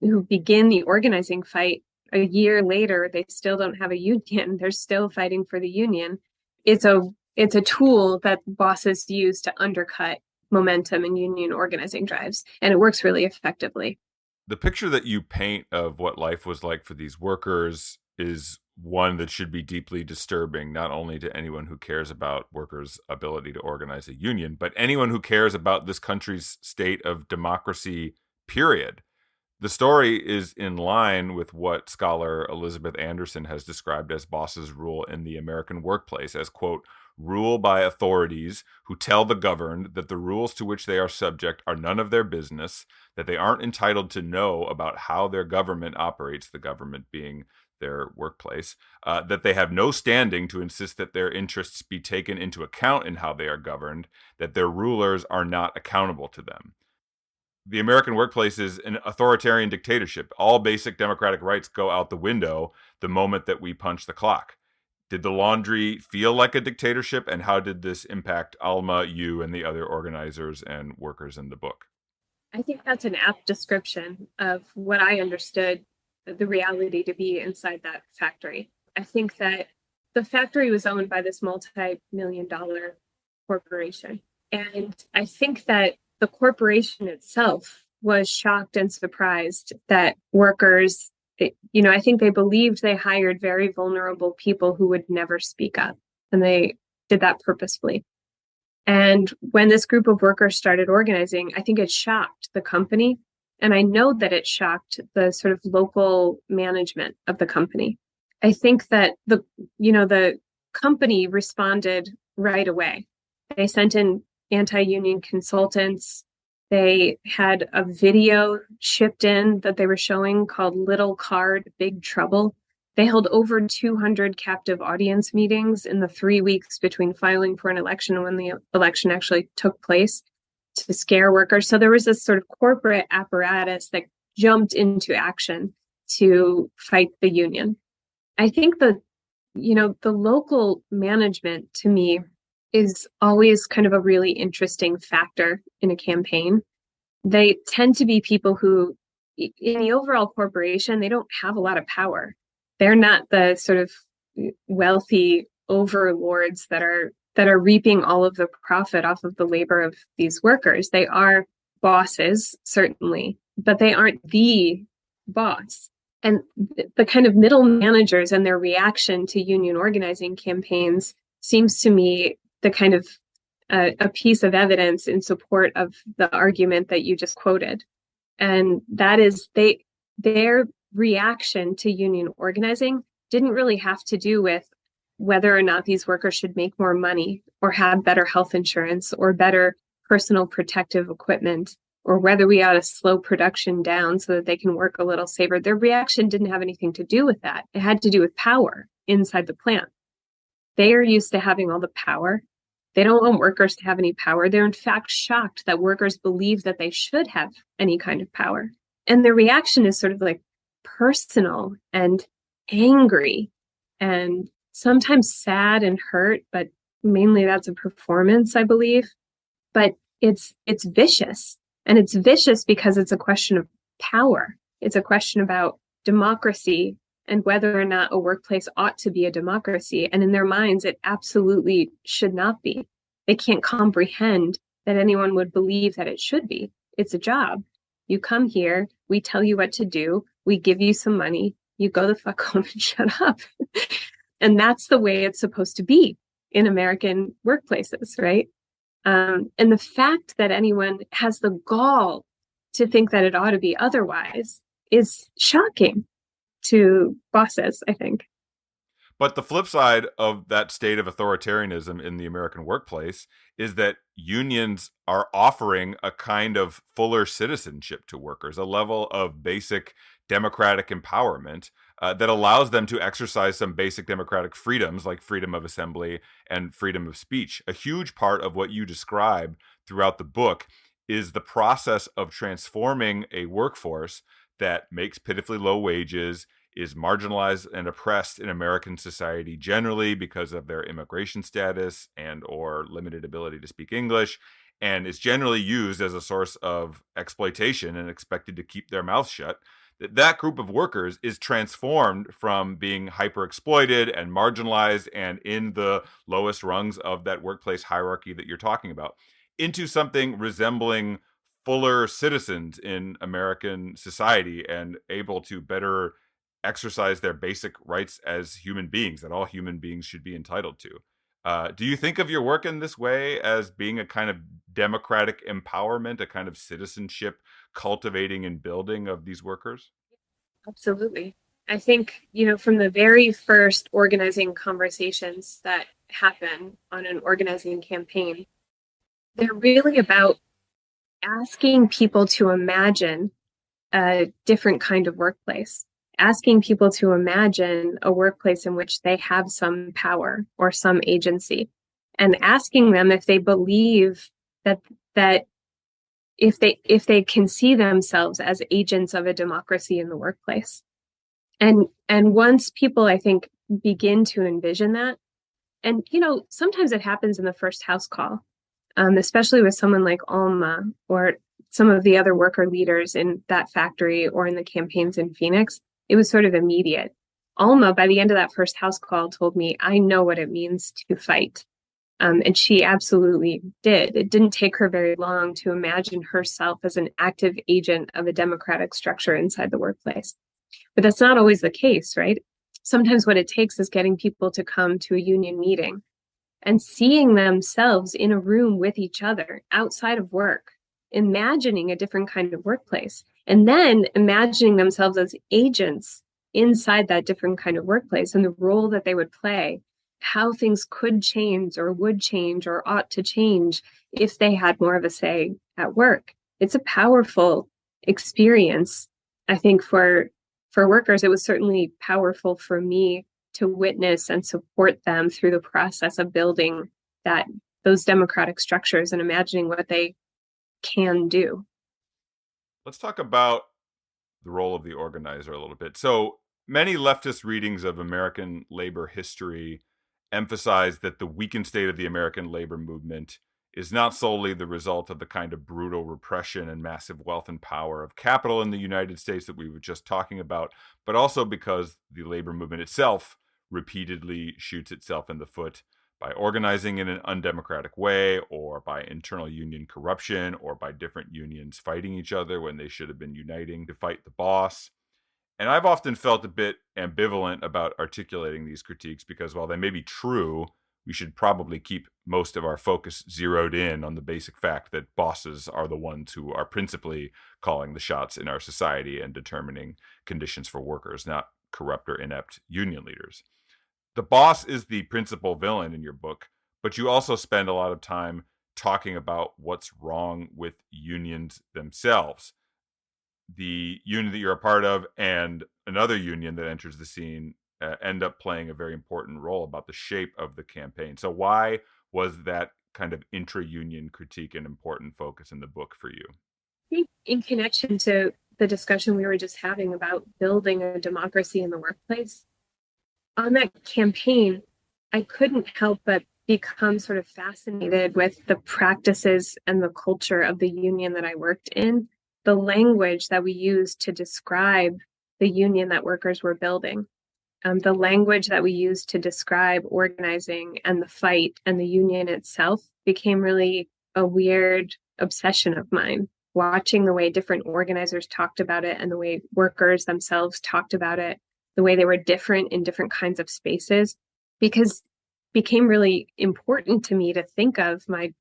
who begin the organizing fight a year later, they still don't have a union. They're still fighting for the union. It's a tool that bosses use to undercut momentum in union organizing drives. And it works really effectively. The picture that you paint of what life was like for these workers is one that should be deeply disturbing, not only to anyone who cares about workers' ability to organize a union, but anyone who cares about this country's state of democracy, period. The story is in line with what scholar Elizabeth Anderson has described as bosses' rule in the American workplace as, quote, rule by authorities who tell the governed that the rules to which they are subject are none of their business, that they aren't entitled to know about how their government operates, the government being their workplace, that they have no standing to insist that their interests be taken into account in how they are governed, that their rulers are not accountable to them. The American workplace is an authoritarian dictatorship. All basic democratic rights go out the window the moment that we punch the clock. Did the laundry feel like a dictatorship, and how did this impact Alma, you, and the other organizers and workers in the book? I think that's an apt description of what I understood the reality to be inside that factory. I think that the factory was owned by this multi-million-dollar corporation, And I think that the corporation itself was shocked and surprised that workers, I think they believed they hired very vulnerable people who would never speak up. And they did that purposefully. And when this group of workers started organizing, I think it shocked the company. And I know that it shocked the sort of local management of the company. I think that the company responded right away. They sent in anti-union consultants. They had a video shipped in that they were showing called Little Card, Big Trouble. They held over 200 captive audience meetings in the 3 weeks between filing for an election and when the election actually took place to scare workers. So there was this sort of corporate apparatus that jumped into action to fight the union. I think the local management to me is always kind of a really interesting factor in a campaign. They tend to be people who, in the overall corporation, they don't have a lot of power. They're not the sort of wealthy overlords that are reaping all of the profit off of the labor of these workers. They are bosses, certainly, but they aren't the boss. And the kind of middle managers and their reaction to union organizing campaigns seems to me the kind of a piece of evidence in support of the argument that you just quoted. And that is their reaction to union organizing didn't really have to do with whether or not these workers should make more money or have better health insurance or better personal protective equipment, or whether we ought to slow production down so that they can work a little safer. Their reaction didn't have anything to do with that. It had to do with power inside the plant. They are used to having all the power. They don't want workers to have any power. They're in fact shocked that workers believe that they should have any kind of power. And their reaction is sort of like personal and angry and sometimes sad and hurt, but mainly that's a performance, I believe. But it's vicious. And it's vicious because it's a question of power. It's a question about democracy and whether or not a workplace ought to be a democracy. And in their minds, it absolutely should not be. They can't comprehend that anyone would believe that it should be. It's a job. You come here, we tell you what to do, we give you some money, you go the fuck home and shut up. And that's the way it's supposed to be in American workplaces, right? And the fact that anyone has the gall to think that it ought to be otherwise is shocking to bosses, I think. But the flip side of that state of authoritarianism in the American workplace is that unions are offering a kind of fuller citizenship to workers, a level of basic democratic empowerment that allows them to exercise some basic democratic freedoms like freedom of assembly and freedom of speech. A huge part of what you describe throughout the book is the process of transforming a workforce that makes pitifully low wages, is marginalized and oppressed in American society generally because of their immigration status and or limited ability to speak English, and is generally used as a source of exploitation and expected to keep their mouths shut. That group of workers is transformed from being hyper exploited and marginalized and in the lowest rungs of that workplace hierarchy that you're talking about into something resembling fuller citizens in American society and able to better exercise their basic rights as human beings that all human beings should be entitled to. Do you think of your work in this way as being a kind of democratic empowerment, a kind of citizenship cultivating and building of these workers? Absolutely. I think, from the very first organizing conversations that happen on an organizing campaign, they're really about asking people to imagine a different kind of workplace, asking people to imagine a workplace in which they have some power or some agency, and asking them if they believe that if they can see themselves as agents of a democracy in the workplace. And once people, I think, begin to envision that, and sometimes it happens in the first house call, especially with someone like Alma or some of the other worker leaders in that factory or in the campaigns in Phoenix. It was sort of immediate. Alma, by the end of that first house call, told me, I know what it means to fight. And she absolutely did. It didn't take her very long to imagine herself as an active agent of a democratic structure inside the workplace. But that's not always the case, right? Sometimes what it takes is getting people to come to a union meeting and seeing themselves in a room with each other outside of work, imagining a different kind of workplace, and then imagining themselves as agents inside that different kind of workplace and the role that they would play, how things could change or would change or ought to change if they had more of a say at work. It's a powerful experience, I think, for workers. It was certainly powerful for me to witness and support them through the process of building those democratic structures and imagining what they can do. Let's talk about the role of the organizer a little bit. So many leftist readings of American labor history emphasize that the weakened state of the American labor movement is not solely the result of the kind of brutal repression and massive wealth and power of capital in the United States that we were just talking about, but also because the labor movement itself repeatedly shoots itself in the foot by organizing in an undemocratic way, or by internal union corruption, or by different unions fighting each other when they should have been uniting to fight the boss. And I've often felt a bit ambivalent about articulating these critiques because while they may be true, we should probably keep most of our focus zeroed in on the basic fact that bosses are the ones who are principally calling the shots in our society and determining conditions for workers, not corrupt or inept union leaders. The boss is the principal villain in your book, but you also spend a lot of time talking about what's wrong with unions themselves. The union that you're a part of and another union that enters the scene end up playing a very important role about the shape of the campaign. So why was that kind of intra-union critique an important focus in the book for you? I think in connection to the discussion we were just having about building a democracy in the workplace, on that campaign, I couldn't help but become sort of fascinated with the practices and the culture of the union that I worked in, the language that we used to describe the union that workers were building, the language that we used to describe organizing and the fight and the union itself became really a weird obsession of mine. Watching the way different organizers talked about it and the way workers themselves talked about it, the way they were different in different kinds of spaces, because it became really important to me to think of my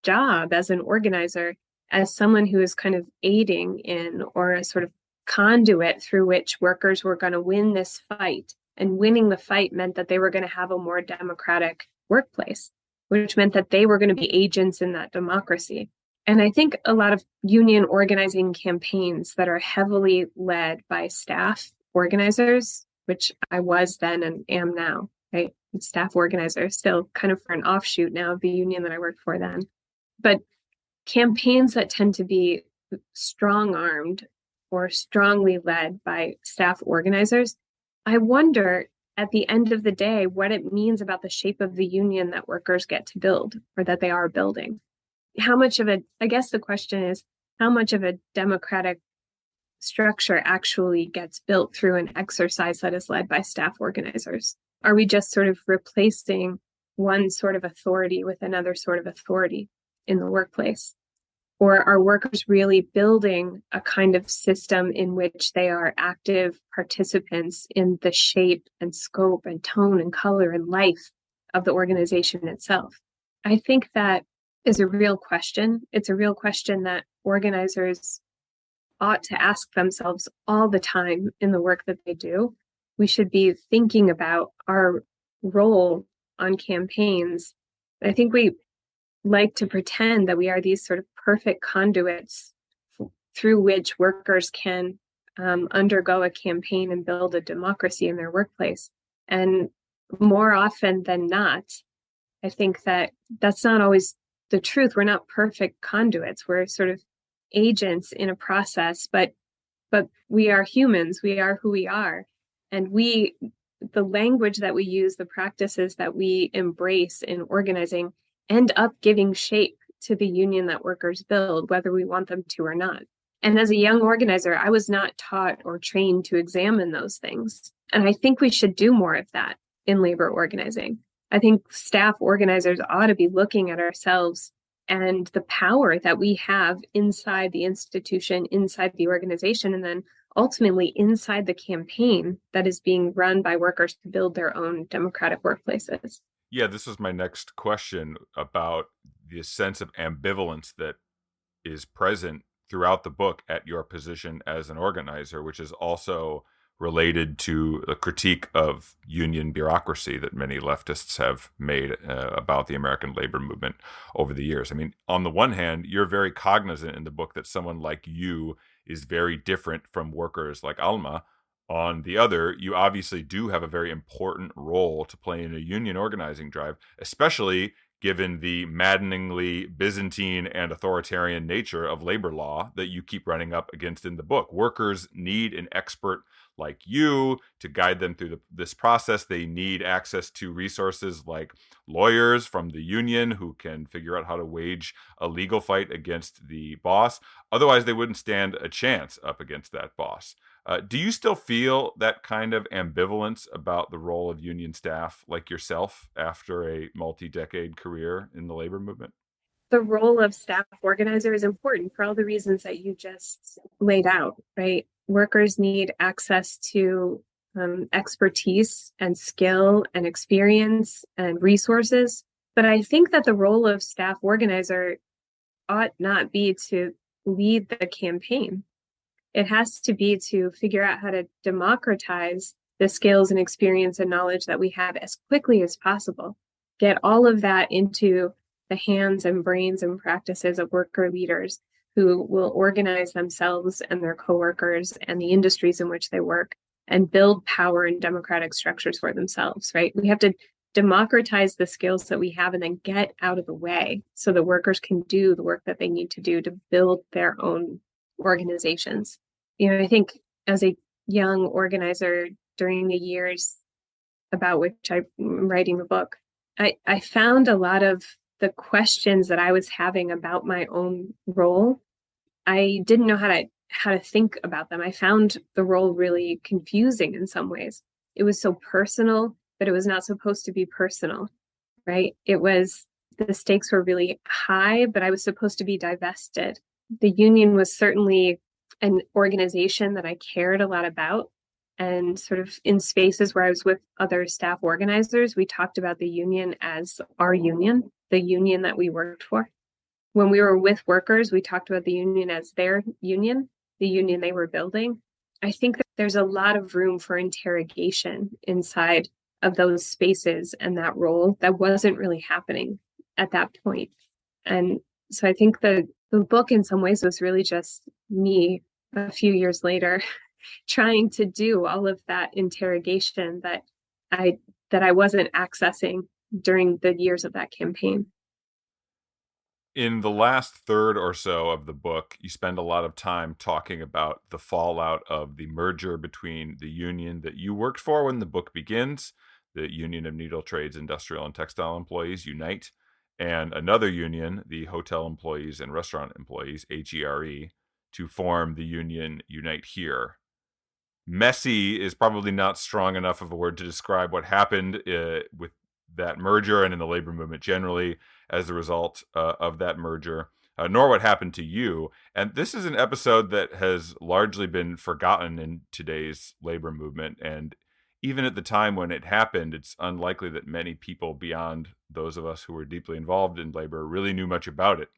job as an organizer as someone who is kind of aiding in, or a sort of conduit through which workers were going to win this fight. And winning the fight meant that they were going to have a more democratic workplace, which meant that they were going to be agents in that democracy. And I think a lot of union organizing campaigns that are heavily led by staff organizers, which I was then and am now, right? Staff organizer, still kind of for an offshoot now of the union that I worked for then. But campaigns that tend to be strong-armed or strongly led by staff organizers, I wonder at the end of the day what it means about the shape of the union that workers get to build, or that they are building. I guess the question is, how much of a democratic structure actually gets built through an exercise that is led by staff organizers? Are we just sort of replacing one sort of authority with another sort of authority in the workplace? Or are workers really building a kind of system in which they are active participants in the shape and scope and tone and color and life of the organization itself? I think that is a real question. It's a real question that organizers ought to ask themselves all the time in the work that they do. We should be thinking about our role on campaigns. I think we like to pretend that we are these sort of perfect conduits through which workers can undergo a campaign and build a democracy in their workplace. And more often than not, I think that that's not always the truth. We're not perfect conduits. We're sort of agents in a process, but we are humans. We are who we are. And the language that we use, the practices that we embrace in organizing end up giving shape to the union that workers build, whether we want them to or not. And as a young organizer, I was not taught or trained to examine those things. And I think we should do more of that in labor organizing. I think staff organizers ought to be looking at ourselves and the power that we have inside the institution, inside the organization, and then ultimately inside the campaign that is being run by workers to build their own democratic workplaces. Yeah, this is my next question about the sense of ambivalence that is present throughout the book at your position as an organizer, which is also related to a critique of union bureaucracy that many leftists have made about the American labor movement over the years. I mean, on the one hand, you're very cognizant in the book that someone like you is very different from workers like Alma. On the other, you obviously do have a very important role to play in a union organizing drive, especially given the maddeningly Byzantine and authoritarian nature of labor law that you keep running up against in the book. Workers need an expert like you to guide them through this process. They need access to resources like lawyers from the union who can figure out how to wage a legal fight against the boss. Otherwise, they wouldn't stand a chance up against that boss. Do you still feel that kind of ambivalence about the role of union staff like yourself after a multi-decade career in the labor movement? The role of staff organizer is important for all the reasons that you just laid out, right? Workers need access to expertise and skill and experience and resources. But I think that the role of staff organizer ought not be to lead the campaign. It has to be to figure out how to democratize the skills and experience and knowledge that we have as quickly as possible. Get all of that into the hands and brains and practices of worker leaders who will organize themselves and their coworkers and the industries in which they work and build power and democratic structures for themselves, right? We have to democratize the skills that we have and then get out of the way so that workers can do the work that they need to do to build their own organizations. I think as a young organizer during the years about which I'm writing the book, I found a lot of the questions that I was having about my own role. I didn't know how to think about them. I found the role really confusing in some ways. It was so personal, but it was not supposed to be personal, right? The stakes were really high, but I was supposed to be divested. The union was certainly an organization that I cared a lot about. And sort of in spaces where I was with other staff organizers, we talked about the union as our union, the union that we worked for. When we were with workers, we talked about the union as their union, the union they were building. I think that there's a lot of room for interrogation inside of those spaces and that role that wasn't really happening at that point. And so I think the book in some ways was really just me a few years later trying to do all of that interrogation that I wasn't accessing during the years of that campaign. In the last third or so of the book, you spend a lot of time talking about the fallout of the merger between the union that you worked for when the book begins, the Union of Needle Trades, Industrial and Textile Employees, Unite, and another union, the Hotel Employees and Restaurant Employees, HERE, to form the union Unite Here. Messy is probably not strong enough of a word to describe what happened with that merger and in the labor movement generally as a result of that merger, nor what happened to you. And this is an episode that has largely been forgotten in today's labor movement. And even at the time when it happened, it's unlikely that many people beyond those of us who were deeply involved in labor really knew much about it.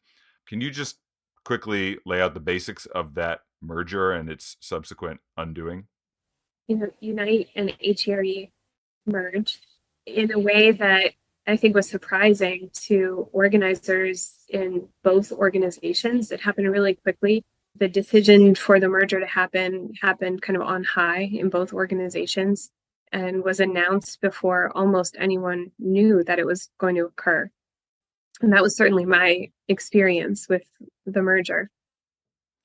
Can you just quickly lay out the basics of that merger and its subsequent undoing? Unite and HERE merged in a way that I think was surprising to organizers in both organizations. It happened really quickly. The decision for the merger to happen happened kind of on high in both organizations and was announced before almost anyone knew that it was going to occur. And that was certainly my experience with the merger.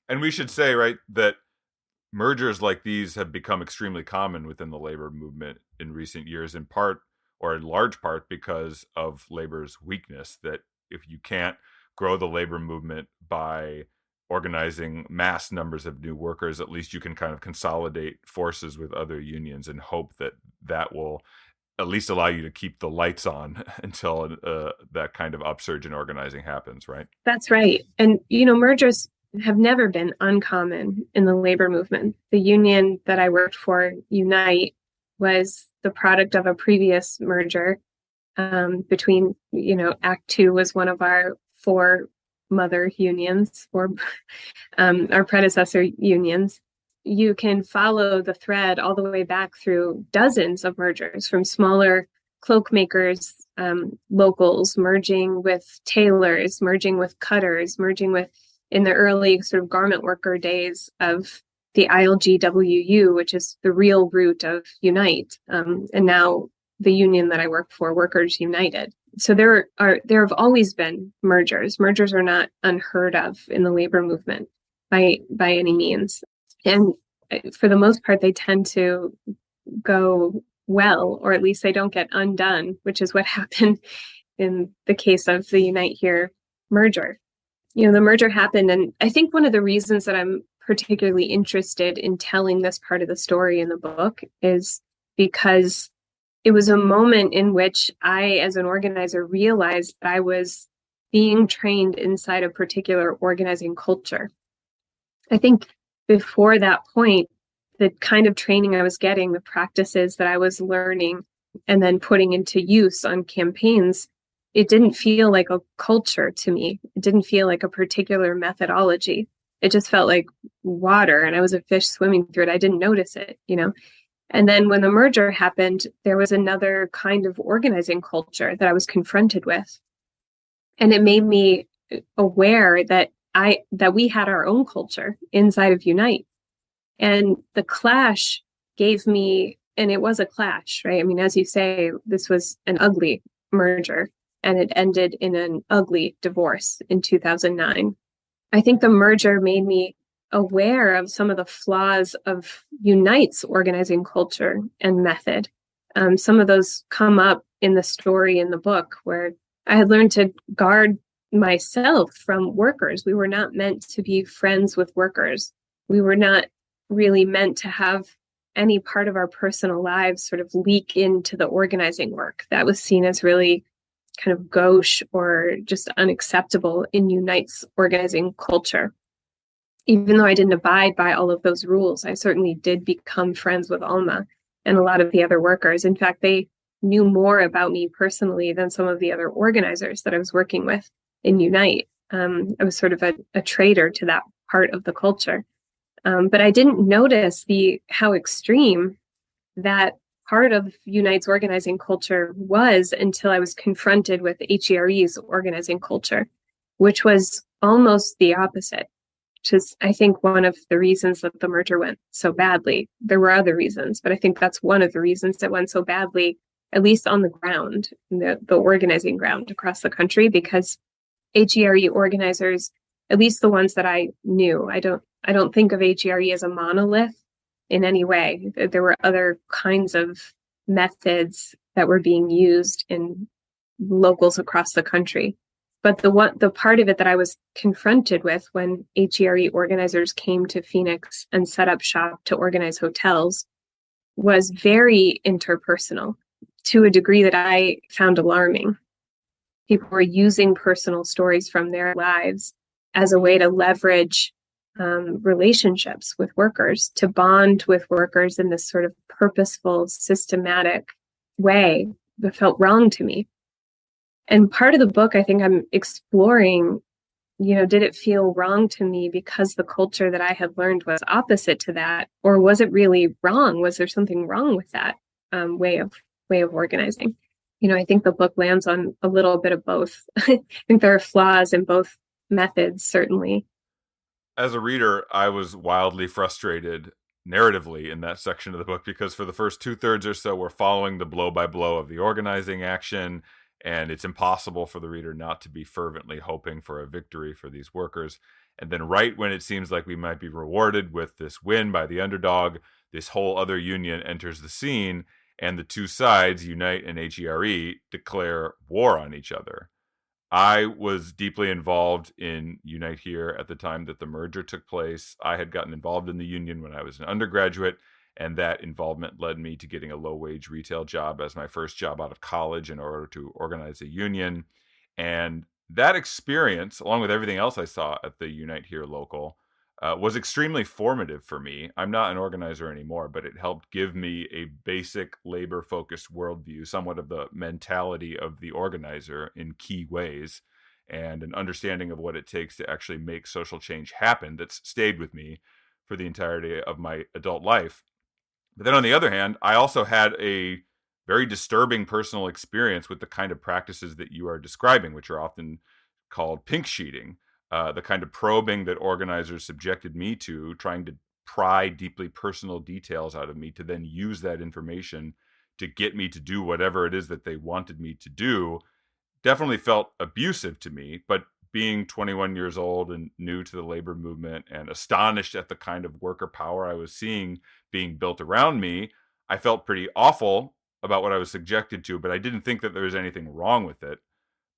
And we should say, right, that mergers like these have become extremely common within the labor movement in recent years, in part or in large part because of labor's weakness, that if you can't grow the labor movement by organizing mass numbers of new workers, at least you can kind of consolidate forces with other unions and hope that that will at least allow you to keep the lights on until that kind of upsurge in organizing happens, right? That's right. And, mergers have never been uncommon in the labor movement. The union that I worked for, Unite, was the product of a previous merger between, Act Two was one of our four mother unions, or our predecessor unions. You can follow the thread all the way back through dozens of mergers, from smaller cloak makers, locals merging with tailors, merging with cutters, merging with, in the early sort of garment worker days of the ILGWU, which is the real root of Unite, and now the union that I work for, Workers United. So there have always been mergers. Mergers are not unheard of in the labor movement by any means. And for the most part, they tend to go well, or at least they don't get undone, which is what happened in the case of the Unite Here merger. The merger happened, and I think one of the reasons that I'm particularly interested in telling this part of the story in the book is because it was a moment in which I, as an organizer, realized that I was being trained inside a particular organizing culture. I think before that point, the kind of training I was getting, the practices that I was learning and then putting into use on campaigns, it didn't feel like a culture to me. It didn't feel like a particular methodology. It just felt like water, and I was a fish swimming through it. I didn't notice it, And then when the merger happened, there was another kind of organizing culture that I was confronted with. And it made me aware that we had our own culture inside of Unite. And the clash gave me, and it was a clash, right? I mean, as you say, this was an ugly merger, and it ended in an ugly divorce in 2009. I think the merger made me aware of some of the flaws of Unite's organizing culture and method. Some of those come up in the story in the book, where I had learned to guard myself from workers. We were not meant to be friends with workers. We were not really meant to have any part of our personal lives sort of leak into the organizing work. That was seen as really kind of gauche or just unacceptable in Unite's organizing culture. Even though I didn't abide by all of those rules, I certainly did become friends with Alma and a lot of the other workers. In fact, they knew more about me personally than some of the other organizers that I was working with in Unite. I was sort of a traitor to that part of the culture. But I didn't notice how extreme that part of Unite's organizing culture was until I was confronted with HERE's organizing culture, which was almost the opposite, which is, I think, one of the reasons that the merger went so badly. There were other reasons, but I think that's one of the reasons it went so badly, at least on the ground, the organizing ground across the country, because HERE organizers, at least the ones that I knew, I don't think of HERE as a monolith in any way. There were other kinds of methods that were being used in locals across the country. But the part of it that I was confronted with when HERE organizers came to Phoenix and set up shop to organize hotels was very interpersonal, to a degree that I found alarming. People were using personal stories from their lives as a way to leverage relationships with workers, to bond with workers in this sort of purposeful, systematic way that felt wrong to me. And part of the book, I think I'm exploring, did it feel wrong to me because the culture that I had learned was opposite to that? Or was it really wrong? Was there something wrong with that way of organizing? I think the book lands on a little bit of both. I think there are flaws in both methods, certainly. As a reader, I was wildly frustrated narratively in that section of the book, because for the first 2/3 or so, we're following the blow by blow of the organizing action, and it's impossible for the reader not to be fervently hoping for a victory for these workers. And then right when it seems like we might be rewarded with this win by the underdog, this whole other union enters the scene, and the two sides, Unite and HERE, declare war on each other. I was deeply involved in Unite Here at the time that the merger took place. I had gotten involved in the union when I was an undergraduate, And that involvement led me to getting a low-wage retail job as my first job out of college in order to organize a union. And that experience, along with everything else I saw at the Unite Here local, was extremely formative for me. I'm not an organizer anymore, but it helped give me a basic labor-focused worldview, somewhat of the mentality of the organizer in key ways, and an understanding of what it takes to actually make social change happen that's stayed with me for the entirety of my adult life. But then on the other hand, I also had a very disturbing personal experience with the kind of practices that you are describing, which are often called pink sheeting, the kind of probing that organizers subjected me to, trying to pry deeply personal details out of me to then use that information to get me to do whatever it is that they wanted me to do. Definitely felt abusive to me, but being 21 years old and new to the labor movement and astonished at the kind of worker power I was seeing being built around me, I felt pretty awful about what I was subjected to, but I didn't think that there was anything wrong with it.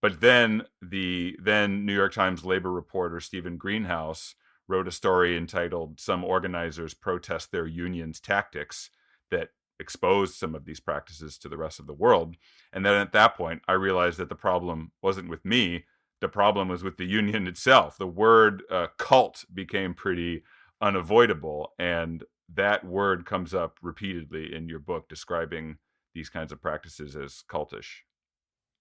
But then the then New York Times labor reporter Stephen Greenhouse wrote a story entitled "Some Organizers Protest Their Union's Tactics" that exposed some of these practices to the rest of the world. And then at that point, I realized that the problem wasn't with me. The problem was with the union itself. The word cult became pretty unavoidable. And that word comes up repeatedly in your book describing these kinds of practices as cultish.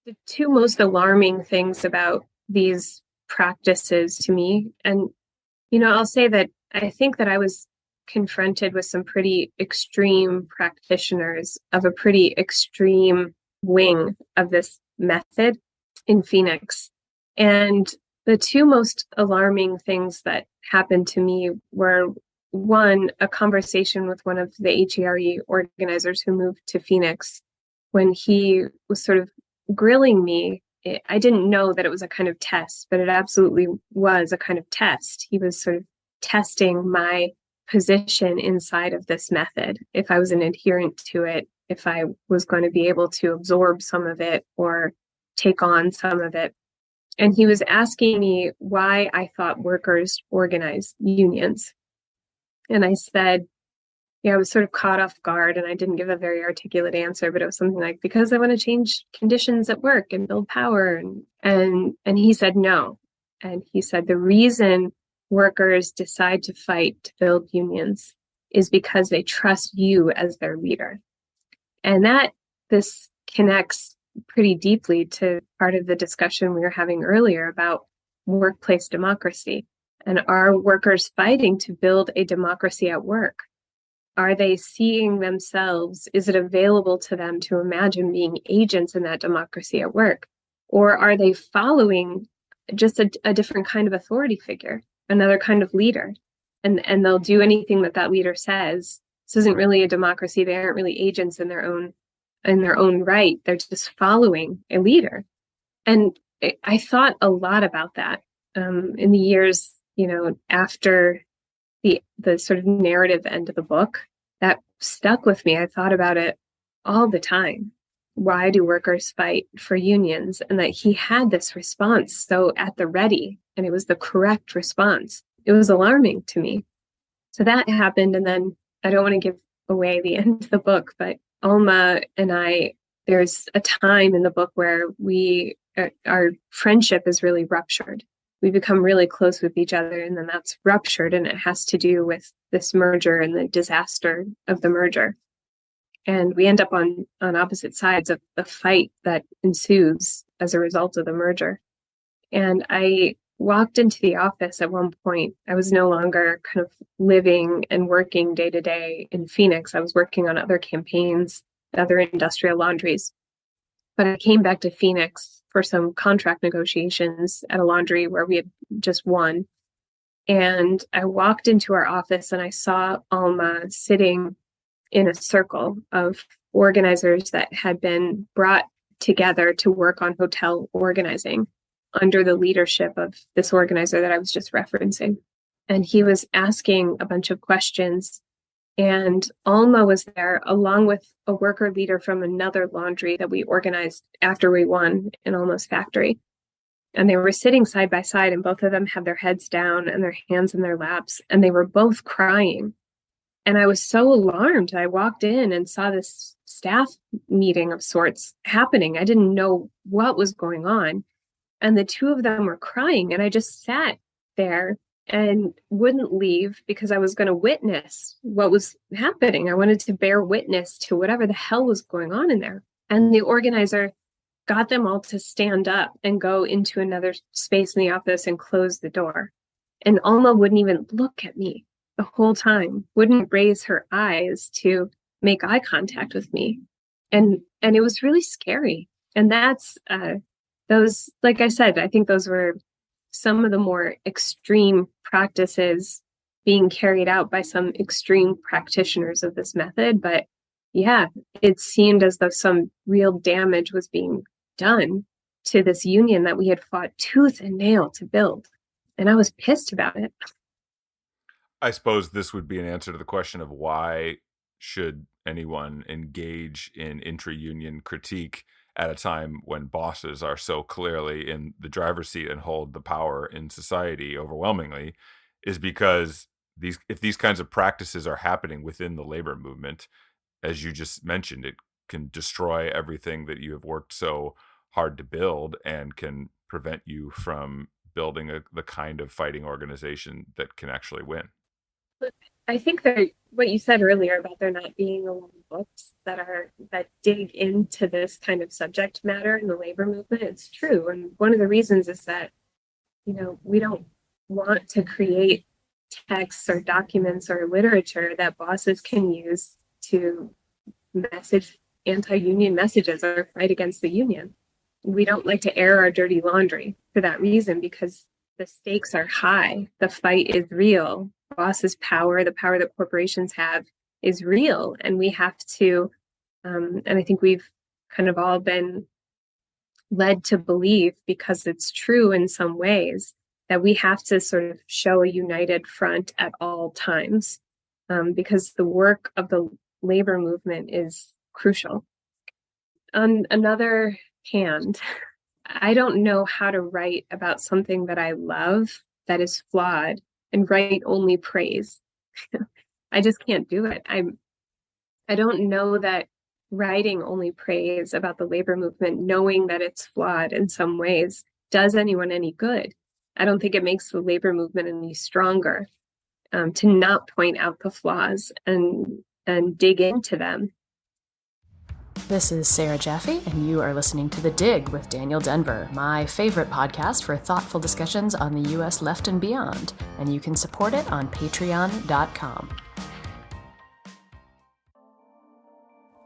The two most alarming things about these practices to me, and, I'll say that I think that I was confronted with some pretty extreme practitioners of a pretty extreme wing of this method in Phoenix. And the two most alarming things that happened to me were, one, a conversation with one of the HERE organizers who moved to Phoenix when he was sort of grilling me. I didn't know that it was a kind of test, but it absolutely was a kind of test. He was sort of testing my position inside of this method, if I was an adherent to it, if I was going to be able to absorb some of it or take on some of it. And he was asking me why I thought workers organize unions. And I said, I was sort of caught off guard and I didn't give a very articulate answer, but it was something like, because I want to change conditions at work and build power. And he said, no. And he said, the reason workers decide to fight to build unions is because they trust you as their leader. And this connects pretty deeply to part of the discussion we were having earlier about workplace democracy. And are workers fighting to build a democracy at work? Are they seeing themselves? Is it available to them to imagine being agents in that democracy at work? Or are they following just a different kind of authority figure, another kind of leader? And they'll do anything that leader says. This isn't really a democracy. They aren't really agents in their own right. They're just following a leader. And I thought a lot about that in the years, after the sort of narrative end of the book. That stuck with me. I thought about it all the time. Why do workers fight for unions? And that he had this response so at the ready, and it was the correct response. It was alarming to me. So that happened. And then I don't want to give away the end of the book, but Alma and I, there's a time in the book where our friendship is really ruptured. We become really close with each other, and then that's ruptured, and it has to do with this merger and the disaster of the merger. And we end up on opposite sides of the fight that ensues as a result of the merger. And I walked into the office at one point. I was no longer kind of living and working day to day in Phoenix. I was working on other campaigns, other industrial laundries. But I came back to Phoenix for some contract negotiations at a laundry where we had just won. And I walked into our office and I saw Alma sitting in a circle of organizers that had been brought together to work on hotel organizing under the leadership of this organizer that I was just referencing. And he was asking a bunch of questions. And Alma was there along with a worker leader from another laundry that we organized after we won in Alma's factory. And they were sitting side by side, and both of them had their heads down and their hands in their laps. And they were both crying. And I was so alarmed. I walked in and saw this staff meeting of sorts happening. I didn't know what was going on. And the two of them were crying. And I just sat there and wouldn't leave because I was going to witness what was happening. I wanted to bear witness to whatever the hell was going on in there. And the organizer got them all to stand up and go into another space in the office and close the door. And Alma wouldn't even look at me the whole time, wouldn't raise her eyes to make eye contact with me. And it was really scary. And that's those, like I said, I think those were some of the more extreme practices being carried out by some extreme practitioners of this method. But yeah, it seemed as though some real damage was being done to this union that we had fought tooth and nail to build. And I was pissed about it. I suppose this would be an answer to the question of why should anyone engage in intra-union critique at a time when bosses are so clearly in the driver's seat and hold the power in society overwhelmingly, is because if these kinds of practices are happening within the labor movement, as you just mentioned, it can destroy everything that you have worked so hard to build and can prevent you from building the kind of fighting organization that can actually win. I think that what you said earlier about there not being a lot of books that dig into this kind of subject matter in the labor movement, it's true. And one of the reasons is that, we don't want to create texts or documents or literature that bosses can use to message anti-union messages or fight against the union. We don't like to air our dirty laundry for that reason, because the stakes are high. The fight is real. Bosses' power, the power that corporations have, is real. And we have to, and I think we've kind of all been led to believe, because it's true in some ways, that we have to sort of show a united front at all times, because the work of the labor movement is crucial. On another hand, I don't know how to write about something that I love that is flawed and write only praise. I just can't do it. I don't know that writing only praise about the labor movement, knowing that it's flawed in some ways, does anyone any good. I don't think it makes the labor movement any stronger, to not point out the flaws and dig into them. This is Sarah Jaffe, and you are listening to The Dig with Daniel Denver, my favorite podcast for thoughtful discussions on the U.S. left and beyond, and you can support it on patreon.com.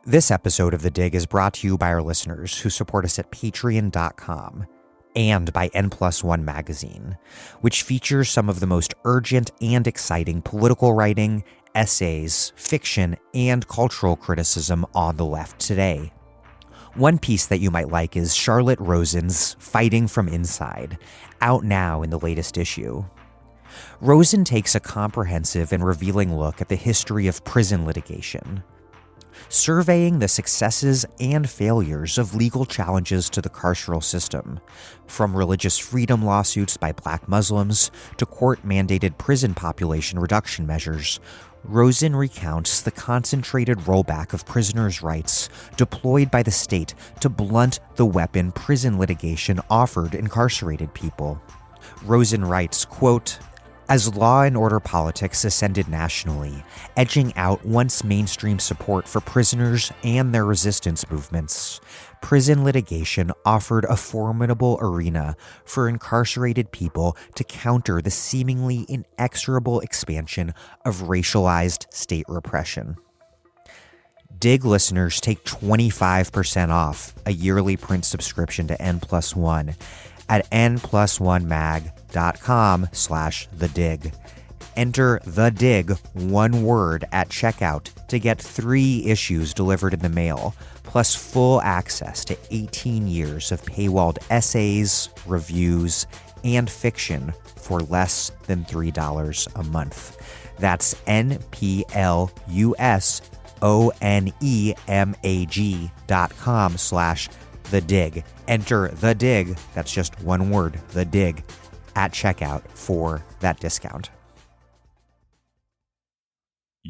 This episode of The Dig is brought to you by our listeners who support us at patreon.com and by N+1 Magazine, which features some of the most urgent and exciting political writing, essays, fiction, and cultural criticism on the left today. One piece that you might like is Charlotte Rosen's Fighting from Inside, out now in the latest issue. Rosen takes a comprehensive and revealing look at the history of prison litigation, surveying the successes and failures of legal challenges to the carceral system, from religious freedom lawsuits by Black Muslims to court-mandated prison population reduction measures. Rosen recounts the concentrated rollback of prisoners' rights deployed by the state to blunt the weapon prison litigation offered incarcerated people. Rosen writes, quote, "As law and order politics ascended nationally, edging out once mainstream support for prisoners and their resistance movements, prison litigation offered a formidable arena for incarcerated people to counter the seemingly inexorable expansion of racialized state repression." Dig listeners take 25% off a yearly print subscription to N+1 at n+1mag.com/thedig. Enter The Dig, one word, at checkout to get 3 issues delivered in the mail, plus full access to 18 years of paywalled essays, reviews, and fiction for less than $3 a month. That's NPLUSONEMAG.com/The Dig. Enter The Dig, that's just one word, The Dig, at checkout for that discount.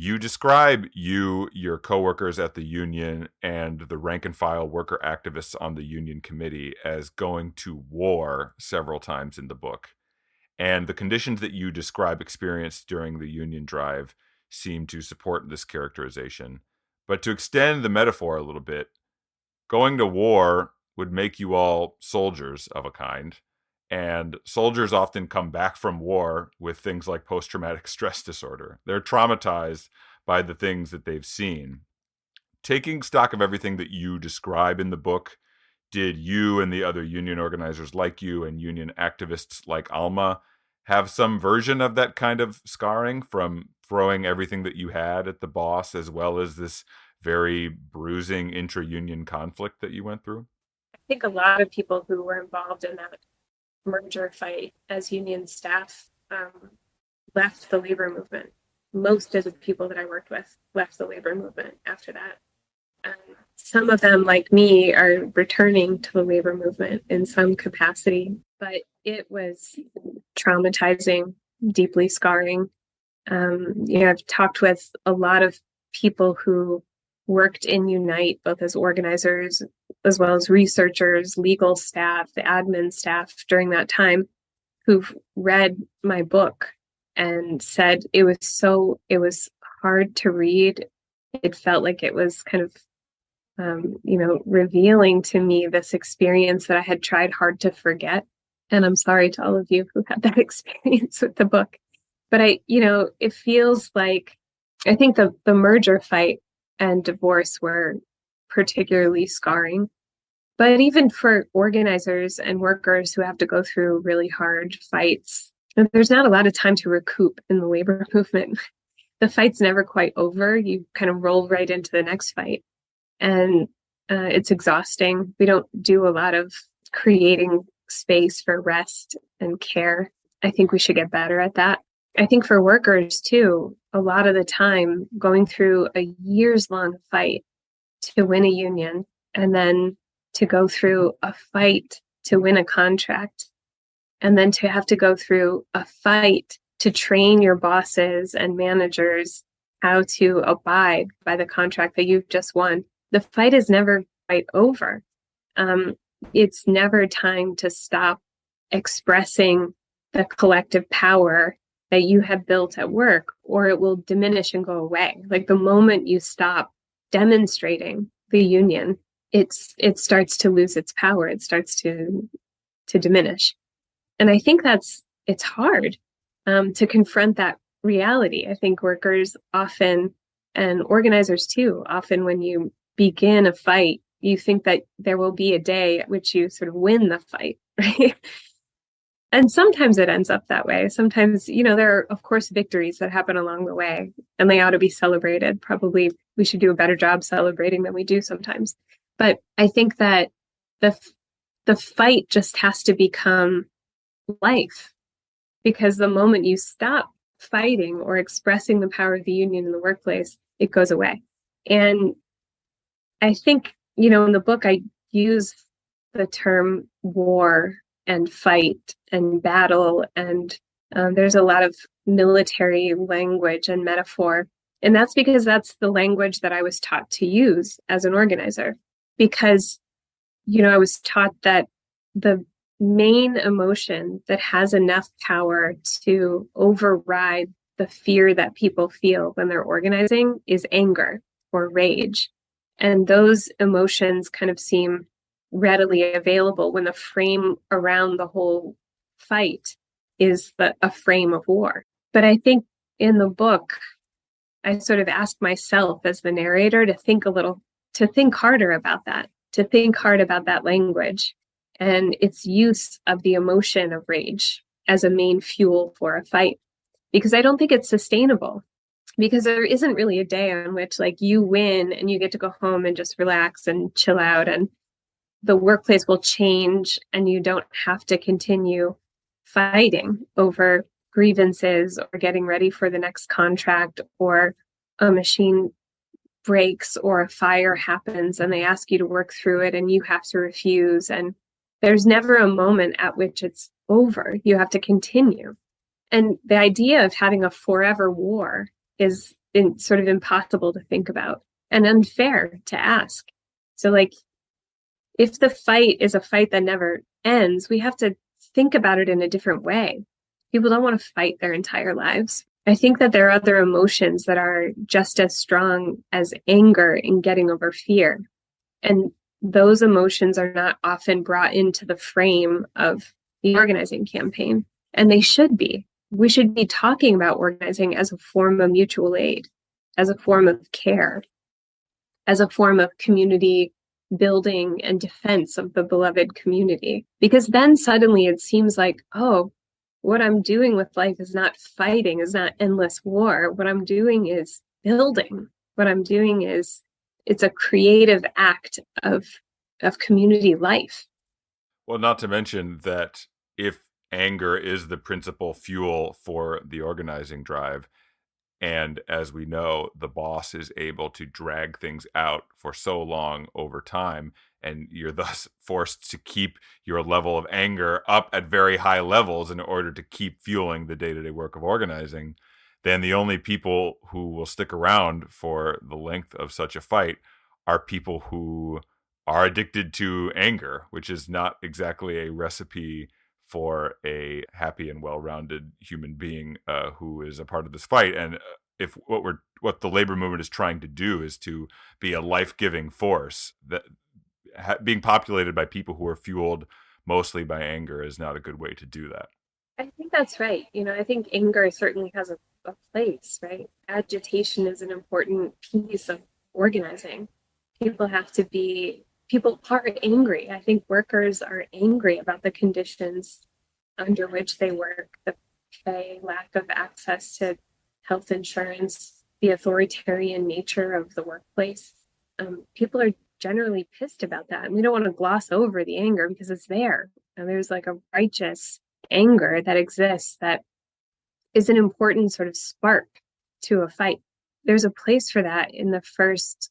you describe your coworkers at the union, and the rank and file worker activists on the union committee as going to war several times in the book. And the conditions that you describe experienced during the union drive seem to support this characterization. But to extend the metaphor a little bit, going to war would make you all soldiers of a kind. And soldiers often come back from war with things like post-traumatic stress disorder. They're traumatized by the things that they've seen. Taking stock of everything that you describe in the book, did you and the other union organizers like you and union activists like Alma have some version of that kind of scarring from throwing everything that you had at the boss, as well as this very bruising intra-union conflict that you went through? I think a lot of people who were involved in that merger fight as union staff left the labor movement. Most of the people that I worked with left the labor movement after that. Some of them, like me, are returning to the labor movement in some capacity, but it was traumatizing, deeply scarring. I've talked with a lot of people who worked in Unite, both as organizers as well as researchers, legal staff, the admin staff during that time, who've read my book and said it was hard to read. It felt like it was kind of, revealing to me this experience that I had tried hard to forget. And I'm sorry to all of you who had that experience with the book. But it feels like, I think the merger fight and divorce were particularly scarring. But even for organizers and workers who have to go through really hard fights, there's not a lot of time to recoup in the labor movement. The fight's never quite over. You kind of roll right into the next fight. And it's exhausting. We don't do a lot of creating space for rest and care. I think we should get better at that. I think for workers too, a lot of the time going through a years-long fight to win a union, and then to go through a fight to win a contract, and then to have to go through a fight to train your bosses and managers how to abide by the contract that you've just won. The fight is never quite over. It's never time to stop expressing the collective power that you have built at work, or it will diminish and go away. Like the moment you stop demonstrating the union, it starts to lose its power. It starts to diminish. And I think it's hard to confront that reality. I think workers often, and organizers too, often when you begin a fight, you think that there will be a day at which you sort of win the fight, right? And sometimes it ends up that way. Sometimes, there are, of course, victories that happen along the way, and they ought to be celebrated. Probably we should do a better job celebrating than we do sometimes. But I think that the fight just has to become life, because the moment you stop fighting or expressing the power of the union in the workplace, it goes away. And I think, in the book, I use the term war and fight and battle, and there's a lot of military language and metaphor. And that's because that's the language that I was taught to use as an organizer. Because, I was taught that the main emotion that has enough power to override the fear that people feel when they're organizing is anger or rage. And those emotions kind of seem readily available when the frame around the whole fight is a frame of war. But I think in the book, I sort of ask myself as the narrator to think harder about that, to think hard about that language and its use of the emotion of rage as a main fuel for a fight. Because I don't think it's sustainable. Because there isn't really a day on which you win and you get to go home and just relax and chill out, and the workplace will change and you don't have to continue fighting over grievances or getting ready for the next contract, or a machine breaks or a fire happens and they ask you to work through it and you have to refuse. And there's never a moment at which it's over. You have to continue. And the idea of having a forever war is sort of impossible to think about and unfair to ask. So like, if the fight is a fight that never ends, we have to think about it in a different way. People don't want to fight their entire lives. I think that there are other emotions that are just as strong as anger in getting over fear. And those emotions are not often brought into the frame of the organizing campaign. And they should be. We should be talking about organizing as a form of mutual aid, as a form of care, as a form of community building and defense of the beloved community. Because then suddenly it seems like, oh, what I'm doing with life is not fighting, is not endless war. What I'm doing is building. What I'm doing is, it's a creative act of community life. Well, not to mention that if anger is the principal fuel for the organizing drive, and as we know, the boss is able to drag things out for so long over time, and you're thus forced to keep your level of anger up at very high levels in order to keep fueling the day-to-day work of organizing, then the only people who will stick around for the length of such a fight are people who are addicted to anger, which is not exactly a recipe for a happy and well-rounded human being who is a part of this fight. And if what the labor movement is trying to do is to be a life-giving force, that being populated by people who are fueled mostly by anger is not a good way to do that. I think that's right. I think anger certainly has a place, right? Agitation is an important piece of organizing. People are angry. I think workers are angry about the conditions under which they work, the pay, lack of access to health insurance, the authoritarian nature of the workplace. People are generally pissed about that. And we don't want to gloss over the anger because it's there. And there's like a righteous anger that exists that is an important sort of spark to a fight. There's a place for that in the first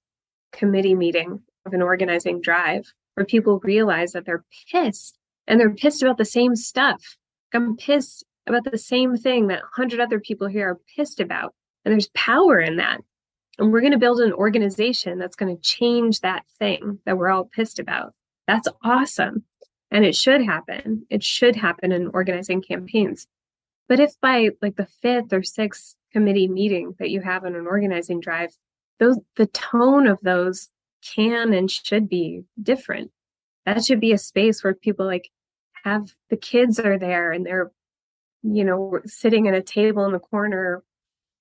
committee meeting of an organizing drive, where people realize that they're pissed, and they're pissed about the same stuff. I'm pissed about the same thing that 100 other people here are pissed about. And there's power in that. And we're going to build an organization that's going to change that thing that we're all pissed about. That's awesome. And it should happen. It should happen in organizing campaigns. But if by like the 5th or 6th committee meeting that you have on an organizing drive, the tone of those can and should be different. That should be a space where people like have the kids are there and they're, sitting at a table in the corner,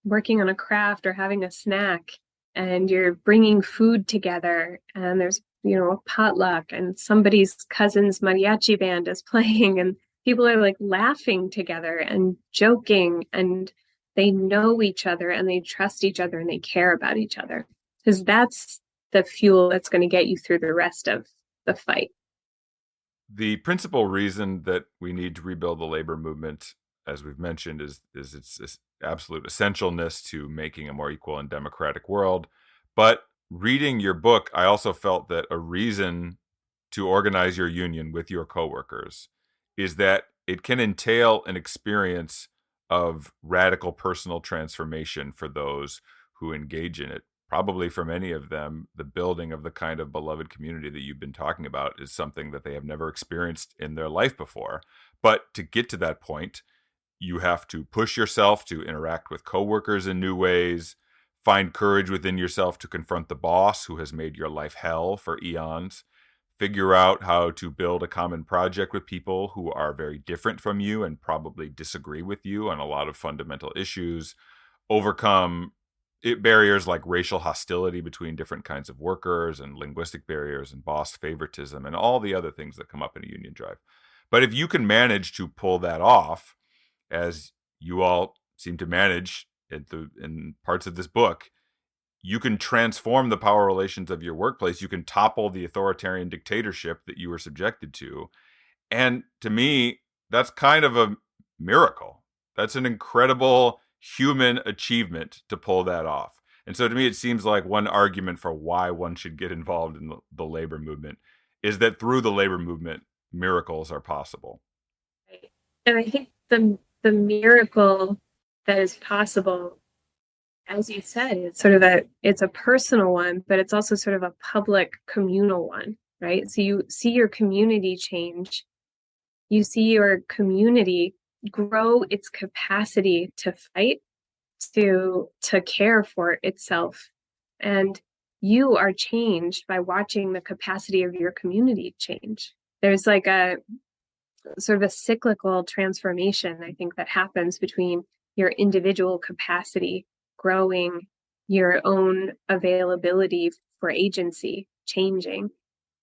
working on a craft or having a snack, and you're bringing food together, and there's, a potluck, and somebody's cousin's mariachi band is playing, and people are like laughing together and joking, and they know each other and they trust each other and they care about each other, because that's the fuel that's going to get you through the rest of the fight. The principal reason that we need to rebuild the labor movement, as we've mentioned, is its absolute essentialness to making a more equal and democratic world. But reading your book, I also felt that a reason to organize your union with your coworkers is that it can entail an experience of radical personal transformation for those who engage in it. Probably for many of them, the building of the kind of beloved community that you've been talking about is something that they have never experienced in their life before. But to get to that point, you have to push yourself to interact with coworkers in new ways, find courage within yourself to confront the boss who has made your life hell for eons, figure out how to build a common project with people who are very different from you and probably disagree with you on a lot of fundamental issues, overcome barriers like racial hostility between different kinds of workers and linguistic barriers and boss favoritism and all the other things that come up in a union drive. But if you can manage to pull that off, as you all seem to manage in parts of this book, you can transform the power relations of your workplace. You can topple the authoritarian dictatorship that you were subjected to. And to me, that's kind of a miracle. That's an incredible human achievement to pull that off. And so to me, it seems like one argument for why one should get involved in the labor movement is that through the labor movement, miracles are possible. Right. And I think the miracle that is possible as you said, it's a personal one, but it's also sort of a public communal one, right? So you see your community change, you see your community grow its capacity to fight, to care for itself. And you are changed by watching the capacity of your community change. There's like a sort of a cyclical transformation, I think, that happens between your individual capacity growing, your own availability for agency changing,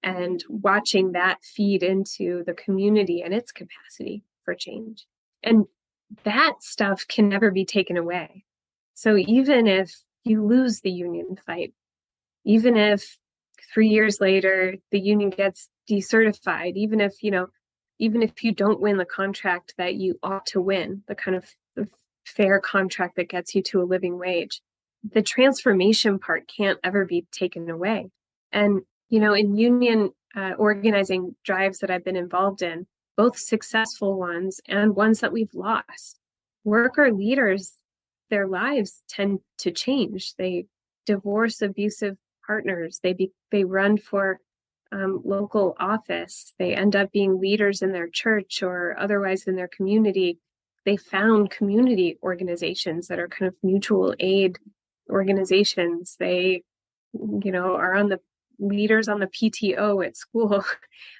and watching that feed into the community and its capacity for change. And that stuff can never be taken away. So even if you lose the union fight, even if 3 years later the union gets decertified, even if you don't win the contract that you ought to win, the kind of the fair contract that gets you to a living wage, the transformation part can't ever be taken away. And in union organizing drives that I've been involved in, both successful ones and ones that we've lost, worker leaders, their lives tend to change. They divorce abusive partners. They run for local office. They end up being leaders in their church or otherwise in their community. They found community organizations that are kind of mutual aid organizations. They, are on the leaders on the PTO at school.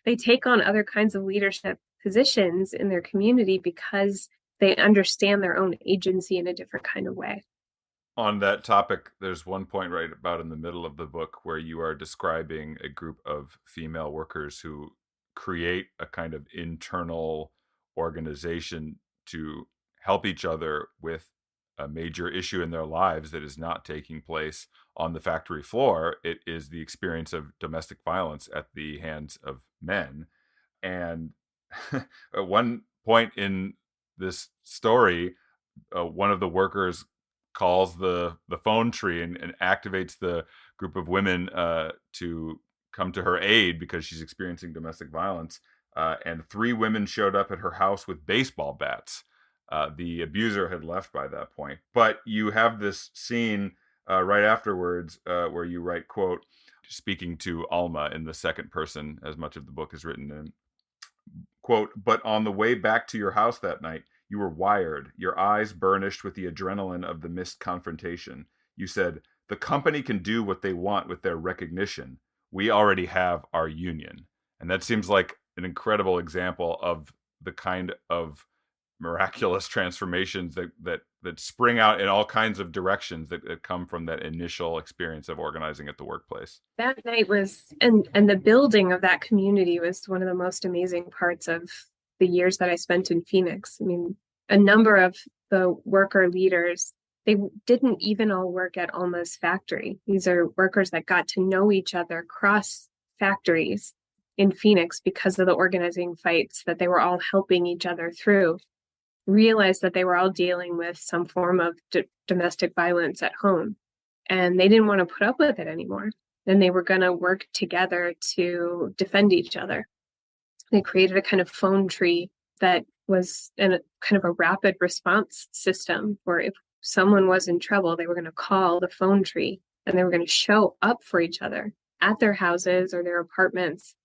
They take on other kinds of leadership positions in their community because they understand their own agency in a different kind of way. On that topic, there's one point right about in the middle of the book where you are describing a group of female workers who create a kind of internal organization to help each other with a major issue in their lives that is not taking place on the factory floor. It is the experience of domestic violence at the hands of men. And at one point in this story, one of the workers calls the phone tree and activates the group of women to come to her aid because she's experiencing domestic violence. And 3 women showed up at her house with baseball bats. The abuser had left by that point. But you have this scene right afterwards where you write, quote, speaking to Alma in the second person, as much of the book is written in, quote, "But on the way back to your house that night, you were wired, your eyes burnished with the adrenaline of the missed confrontation. You said, 'The company can do what they want with their recognition. We already have our union.'" And that seems like an incredible example of the kind of miraculous transformations that spring out in all kinds of directions that come from that initial experience of organizing at the workplace. That night was, and the building of that community was one of the most amazing parts of the years that I spent in Phoenix. I mean, a number of the worker leaders, they didn't even all work at Alma's factory. These are workers that got to know each other across factories in Phoenix because of the organizing fights that they were all helping each other through, realized that they were all dealing with some form of domestic violence at home. And they didn't want to put up with it anymore. And they were going to work together to defend each other. They created a kind of phone tree that was in a kind of a rapid response system where if someone was in trouble, they were going to call the phone tree and they were going to show up for each other at their houses or their apartments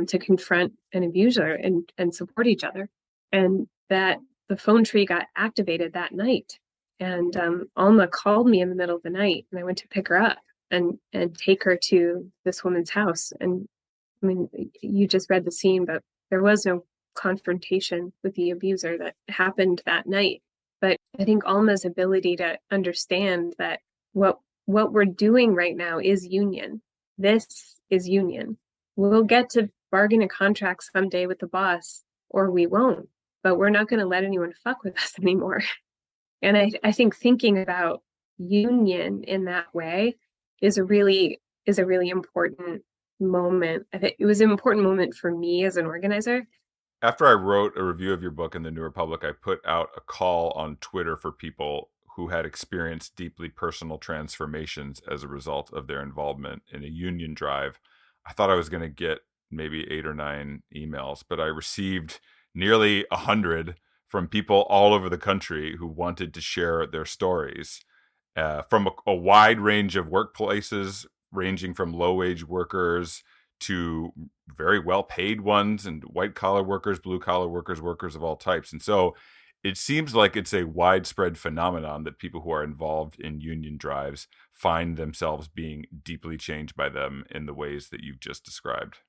to confront an abuser and support each other. And that the phone tree got activated that night. And Alma called me in the middle of the night and I went to pick her up and take her to this woman's house. And I mean, you just read the scene, but there was no confrontation with the abuser that happened that night. But I think Alma's ability to understand that what we're doing right now is union. This is union. We'll get to bargain a contract someday with the boss, or we won't, but we're not going to let anyone fuck with us anymore. And I think thinking about union in that way is a really important moment. I think it was an important moment for me as an organizer. After I wrote a review of your book in the New Republic, I put out a call on Twitter for people who had experienced deeply personal transformations as a result of their involvement in a union drive. I thought I was going to get maybe 8 or 9 emails, but I received nearly 100 from people all over the country who wanted to share their stories. from a wide range of workplaces, ranging from low-wage workers to very well-paid ones, and white-collar workers, blue-collar workers, workers of all types. And so it seems like it's a widespread phenomenon that people who are involved in union drives find themselves being deeply changed by them in the ways that you've just described.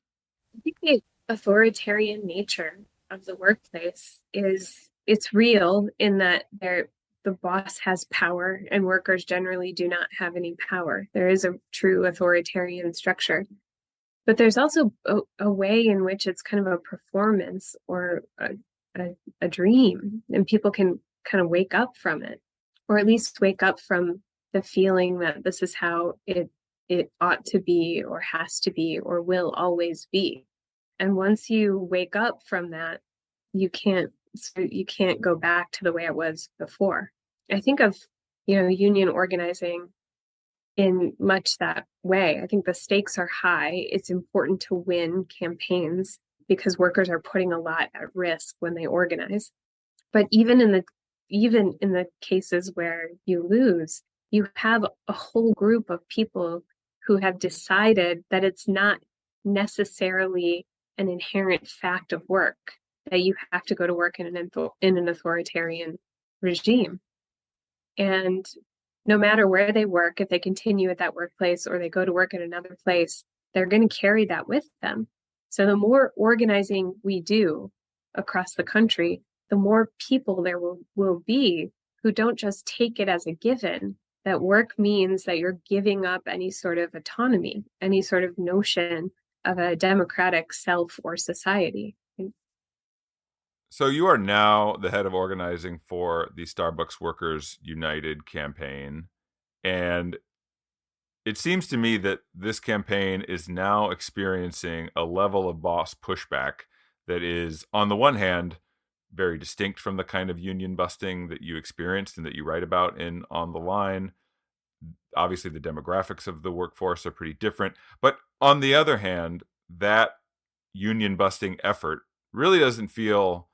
I think the authoritarian nature of the workplace it's real in that the boss has power and workers generally do not have any power. There is a true authoritarian structure. But there's also a way in which it's kind of a performance or a dream, and people can kind of wake up from it, or at least wake up from the feeling that this is how it ought to be or has to be or will always be. And once you wake up from that, you can't go back to the way it was before. I think of, union organizing in much that way. I think the stakes are high. It's important to win campaigns because workers are putting a lot at risk when they organize. But even in the cases where you lose, you have a whole group of people who have decided that it's not necessarily an inherent fact of work that you have to go to work in an authoritarian regime. And no matter where they work, if they continue at that workplace or they go to work at another place, they're going to carry that with them. So the more organizing we do across the country, the more people there will be who don't just take it as a given that work means that you're giving up any sort of autonomy, any sort of notion of a democratic self or society. So you are now the head of organizing for the Starbucks Workers United campaign. And it seems to me that this campaign is now experiencing a level of boss pushback that is, on the one hand, very distinct from the kind of union busting that you experienced and that you write about in On the Line. Obviously, the demographics of the workforce are pretty different. But on the other hand, that union busting effort really doesn't feel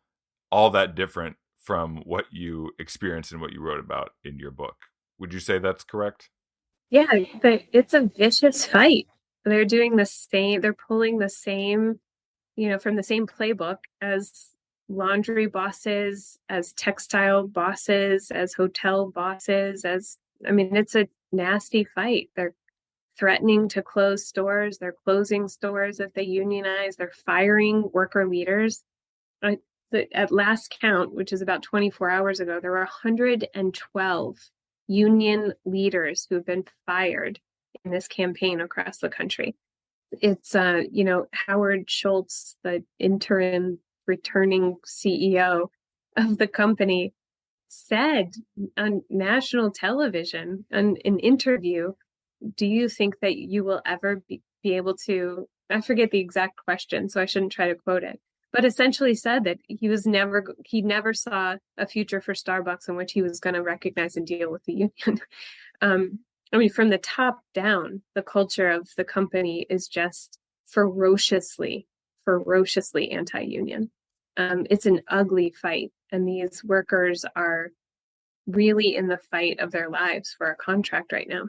all that different from what you experienced and what you wrote about in your book. Would you say that's correct? Yeah, it's a vicious fight. They're doing the same, they're pulling the same, from the same playbook as laundry bosses, as textile bosses, as hotel bosses, it's a nasty fight. They're threatening to close stores. They're closing stores if they unionize. They're firing worker leaders. At last count, which is about 24 hours ago, there were 112 union leaders who have been fired in this campaign across the country. It's, Howard Schultz, the interim returning CEO of the company, said on national television in an interview, do you think that you will ever be able to, I forget the exact question, so I shouldn't try to quote it, but essentially said that he never saw a future for Starbucks in which he was going to recognize and deal with the union. From the top down, the culture of the company is just ferociously anti-union. It's an ugly fight, and these workers are really in the fight of their lives for a contract right now.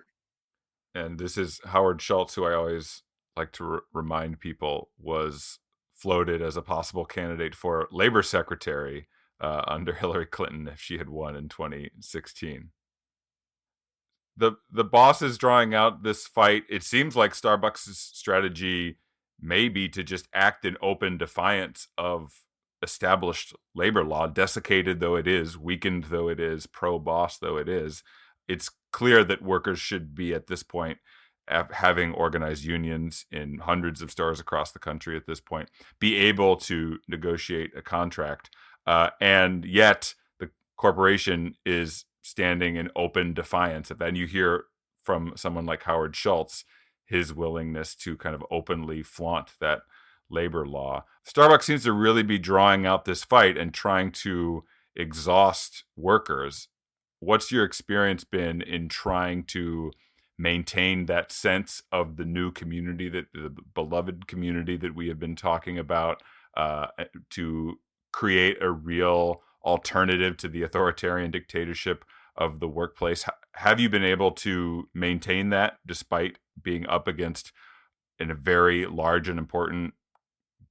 And this is Howard Schultz, who I always like to remind people was floated as a possible candidate for labor secretary under Hillary Clinton if she had won in 2016. The boss is drawing out this fight. It seems like Starbucks' strategy may be to just act in open defiance of established labor law, desiccated though it is, weakened though it is, pro-boss though it is. It's clear that workers should be, at this point, having organized unions in hundreds of stores across the country at this point, be able to negotiate a contract. And yet the corporation is standing in open defiance of that. And you hear from someone like Howard Schultz, his willingness to kind of openly flaunt that labor law. Starbucks seems to really be drawing out this fight and trying to exhaust workers. What's your experience been in trying to maintain that sense of the new community, that the beloved community that we have been talking about, to create a real alternative to the authoritarian dictatorship of the workplace? have you been able to maintain that despite being up against a very large and important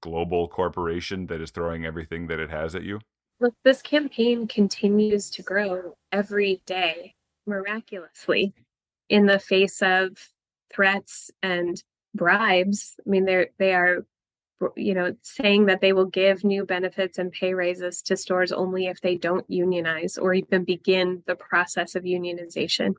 global corporation that is throwing everything that it has at you? Look, this campaign continues to grow every day, miraculously, in the face of threats and bribes. I mean, they are, saying that they will give new benefits and pay raises to stores only if they don't unionize or even begin the process of unionization.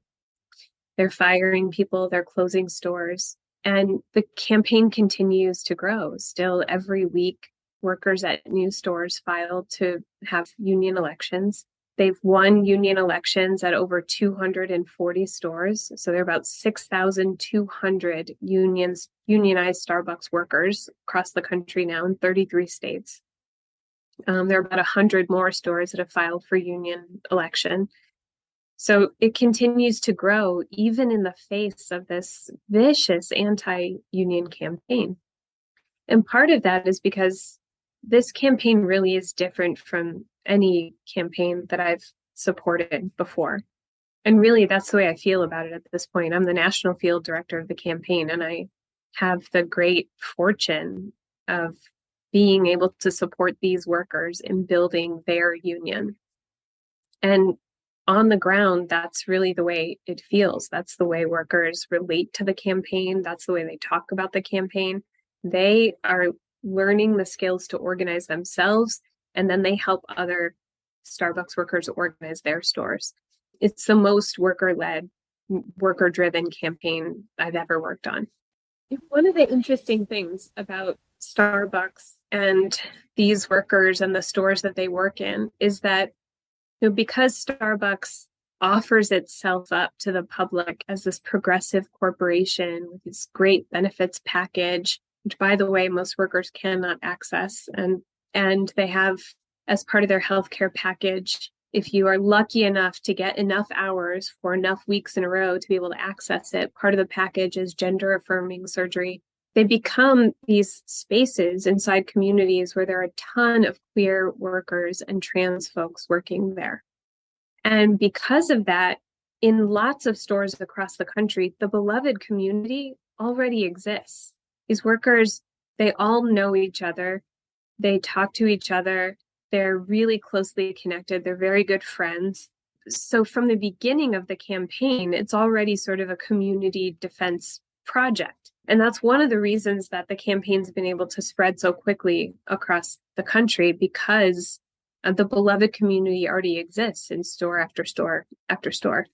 They're firing people, they're closing stores, and the campaign continues to grow. Still, every week, workers at new stores file to have union elections. They've won union elections at over 240 stores. So there are about 6,200 unionized Starbucks workers across the country now in 33 states. There are about 100 more stores that have filed for union election. So it continues to grow even in the face of this vicious anti-union campaign. And part of that is because this campaign really is different from any campaign that I've supported before. And really, that's the way I feel about it at this point. I'm the national field director of the campaign, and I have the great fortune of being able to support these workers in building their union. And on the ground, that's really the way it feels. That's the way workers relate to the campaign. That's the way they talk about the campaign. They are learning the skills to organize themselves, and then they help other Starbucks workers organize their stores. It's the most worker-led, worker-driven campaign I've ever worked on. One of the interesting things about Starbucks and these workers and the stores that they work in is that because Starbucks offers itself up to the public as this progressive corporation with this great benefits package, which, by the way, most workers cannot access, and they have, as part of their healthcare package, if you are lucky enough to get enough hours for enough weeks in a row to be able to access it, part of the package is gender affirming surgery. They become these spaces inside communities where there are a ton of queer workers and trans folks working there. And because of that, in lots of stores across the country, the beloved community already exists. These workers, they all know each other. They talk to each other. They're really closely connected. They're very good friends. So from the beginning of the campaign, it's already sort of a community defense project. And that's one of the reasons that the campaign's been able to spread so quickly across the country, because the beloved community already exists in store after store after store.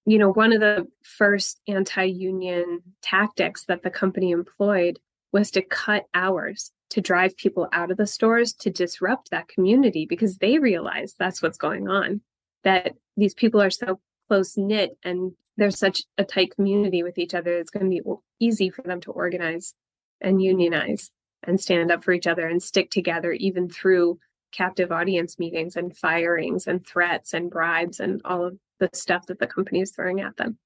One of the first anti-union tactics that the company employed was to cut hours, to drive people out of the stores, to disrupt that community, because they realized that's what's going on, that these people are so close-knit and there's such a tight community with each other. It's going to be easy for them to organize and unionize and stand up for each other and stick together, even through captive audience meetings and firings and threats and bribes and all of the stuff that the company is throwing at them.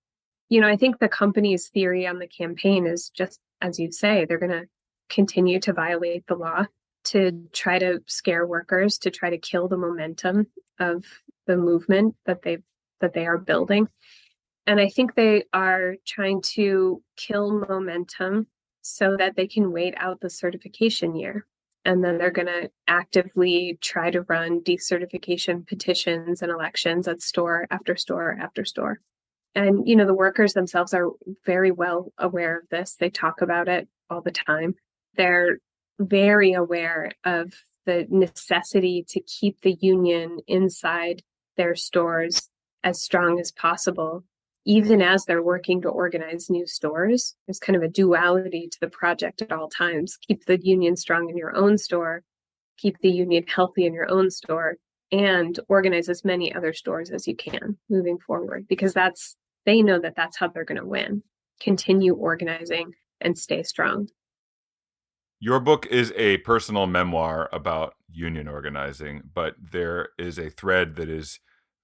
I think the company's theory on the campaign is just, as you say, they're going to continue to violate the law, to try to scare workers, to try to kill the momentum of the movement that they are building. And I think they are trying to kill momentum so that they can wait out the certification year. And then they're going to actively try to run decertification petitions and elections at store after store after store. And, the workers themselves are very well aware of this. They talk about it all the time. They're very aware of the necessity to keep the union inside their stores as strong as possible, even as they're working to organize new stores. There's kind of a duality to the project at all times. Keep the union strong in your own store, keep the union healthy in your own store, and organize as many other stores as you can moving forward, because they know that that's how they're going to win. Continue organizing and stay strong. Your book is a personal memoir about union organizing, but there is a thread that is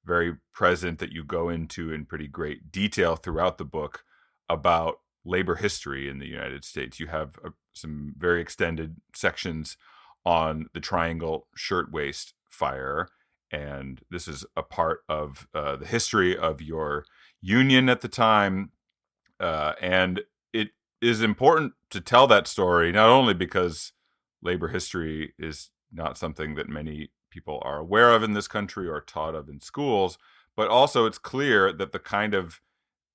very present that you go into in pretty great detail throughout the book about labor history in the United States. You have some very extended sections on the Triangle Shirtwaist Fire And this is a part of the history of your union at the time. And it is important to tell that story, not only because labor history is not something that many people are aware of in this country or taught of in schools, but also it's clear that the kind of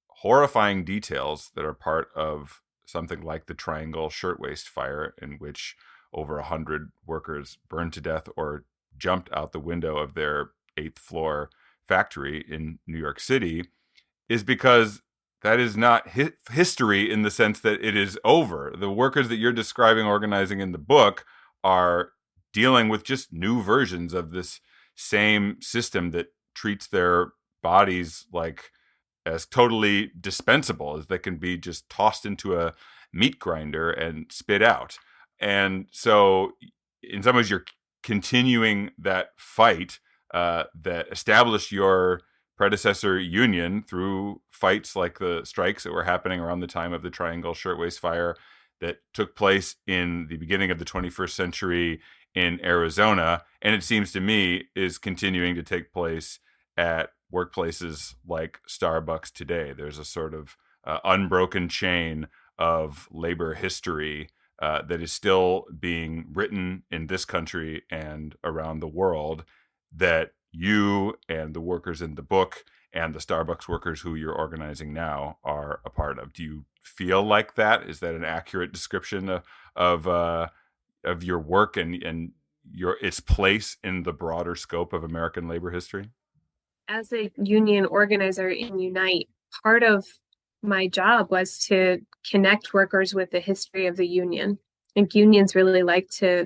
horrifying details that are part of something like the Triangle Shirtwaist Fire, in which over 100 workers burned to death or jumped out the window of their 8th floor factory in New York City, is because that is not history in the sense that it is over. The workers that you're describing organizing in the book are dealing with just new versions of this same system that treats their bodies like as totally dispensable as they can be just tossed into a meat grinder and spit out. And so in some ways you're continuing that fight that established your predecessor union through fights like the strikes that were happening around the time of the Triangle Shirtwaist Fire that took place in the beginning of the 21st century in Arizona. And it seems to me is continuing to take place at workplaces like Starbucks today. There's a sort of unbroken chain of labor history that is still being written in this country and around the world that you and the workers in the book and the Starbucks workers who you're organizing now are a part of. Do you feel like that? Is that an accurate description of your work and its place in the broader scope of American labor history? As a union organizer in Unite, part of my job was to connect workers with the history of the union. I think unions really like to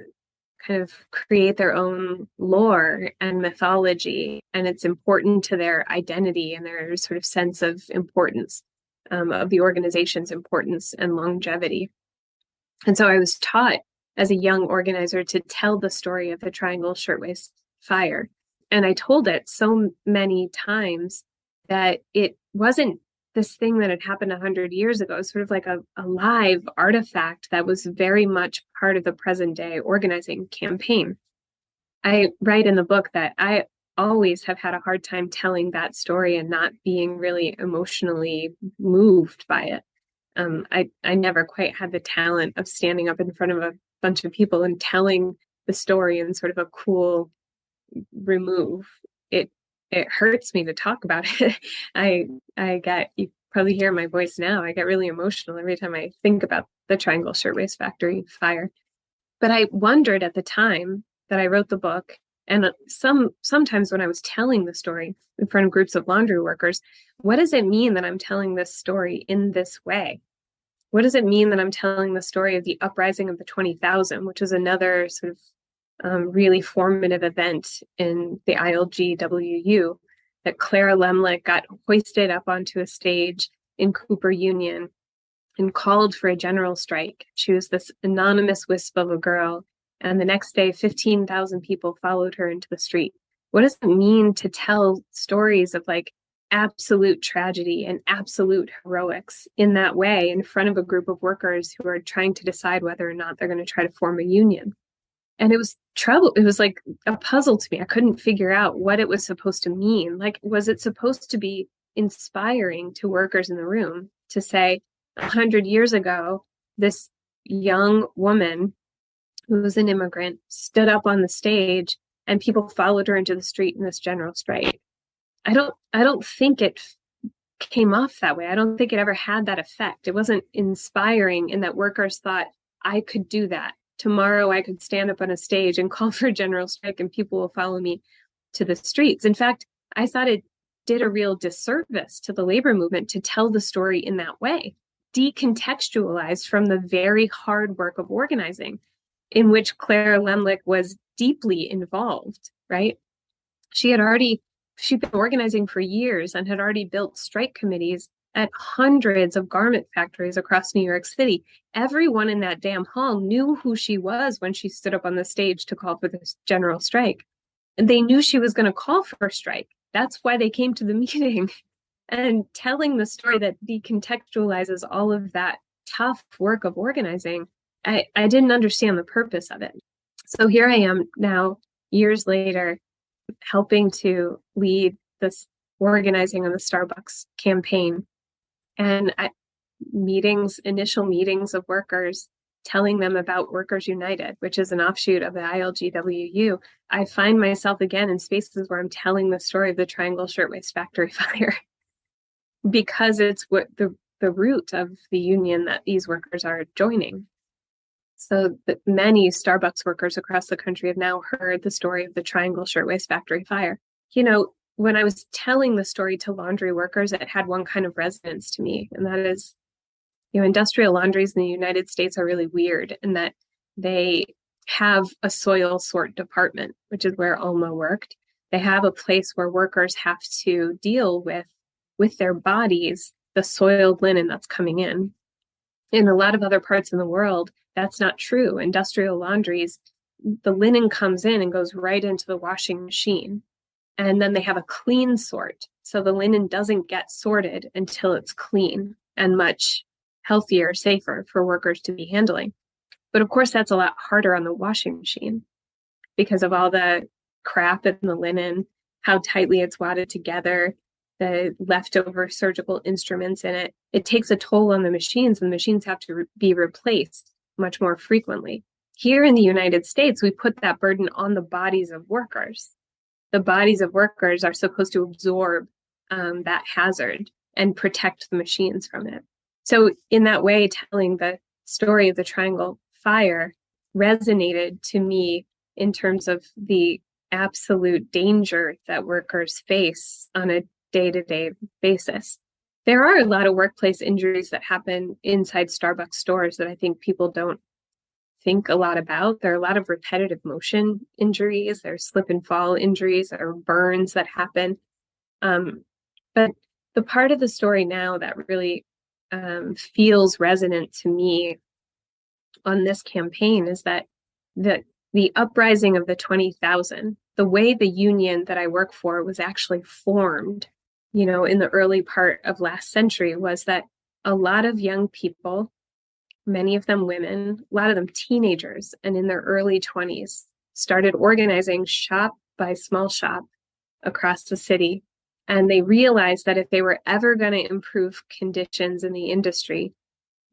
kind of create their own lore and mythology, and it's important to their identity and their sort of sense of importance, of the organization's importance and longevity. And so I was taught as a young organizer to tell the story of the Triangle Shirtwaist Fire. And I told it so many times that it wasn't this thing that had happened 100 years ago. It was sort of like a live artifact that was very much part of the present day organizing campaign. I write in the book that I always have had a hard time telling that story and not being really emotionally moved by it. I never quite had the talent of standing up in front of a bunch of people and telling the story in sort of a cool remove. It hurts me to talk about it. You probably hear my voice now. I get really emotional every time I think about the Triangle Shirtwaist Factory fire. But I wondered at the time that I wrote the book, and sometimes when I was telling the story in front of groups of laundry workers, what does it mean that I'm telling this story in this way? What does it mean that I'm telling the story of the uprising of the 20,000, which is another sort of really formative event in the ILGWU, that Clara Lemlich got hoisted up onto a stage in Cooper Union and called for a general strike. She was this anonymous wisp of a girl, and the next day 15,000 people followed her into the street. What does it mean to tell stories of like absolute tragedy and absolute heroics in that way in front of a group of workers who are trying to decide whether or not they're going to try to form a union? And it was trouble. It was like a puzzle to me. I couldn't figure out what it was supposed to mean. Like, was it supposed to be inspiring to workers in the room to say 100 years ago, this young woman who was an immigrant stood up on the stage and people followed her into the street in this general strike? I don't think it came off that way. I don't think it ever had that effect. It wasn't inspiring in that workers thought, I could do that. Tomorrow I could stand up on a stage and call for a general strike and people will follow me to the streets. In fact, I thought it did a real disservice to the labor movement to tell the story in that way, decontextualized from the very hard work of organizing, in which Clara Lemlich was deeply involved, right? She'd been organizing for years and had already built strike committees at hundreds of garment factories across New York City. Everyone in that damn hall knew who she was when she stood up on the stage to call for this general strike. And they knew she was going to call for a strike. That's why they came to the meeting. And telling the story that decontextualizes all of that tough work of organizing, I didn't understand the purpose of it. So here I am now, years later, helping to lead this organizing of the Starbucks campaign. And initial meetings of workers, telling them about Workers United, which is an offshoot of the ILGWU, I find myself again in spaces where I'm telling the story of the Triangle Shirtwaist Factory fire because it's what the root of the union that these workers are joining. So that many Starbucks workers across the country have now heard the story of the Triangle Shirtwaist Factory fire. When I was telling the story to laundry workers, it had one kind of resonance to me, and that is, industrial laundries in the United States are really weird in that they have a soil sort department, which is where Alma worked. They have a place where workers have to deal with their bodies, the soiled linen that's coming in. In a lot of other parts of the world, that's not true. Industrial laundries, the linen comes in and goes right into the washing machine. And then they have a clean sort. So the linen doesn't get sorted until it's clean and much healthier, safer for workers to be handling. But of course, that's a lot harder on the washing machine because of all the crap in the linen, how tightly it's wadded together, the leftover surgical instruments in it. It takes a toll on the machines, and the machines have to be replaced much more frequently. Here in the United States, we put that burden on the bodies of workers. The bodies of workers are supposed to absorb that hazard and protect the machines from it. So in that way, telling the story of the Triangle Fire resonated to me in terms of the absolute danger that workers face on a day-to-day basis. There are a lot of workplace injuries that happen inside Starbucks stores that I think people don't think a lot about. There are a lot of repetitive motion injuries. There's slip and fall injuries or burns that happen. But the part of the story now that really feels resonant to me on this campaign is that the uprising of the 20,000, the way the union that I work for was actually formed, in the early part of last century, was that a lot of young people, many of them women, a lot of them teenagers and in their early 20s, started organizing shop by small shop across the city. And they realized that if they were ever going to improve conditions in the industry,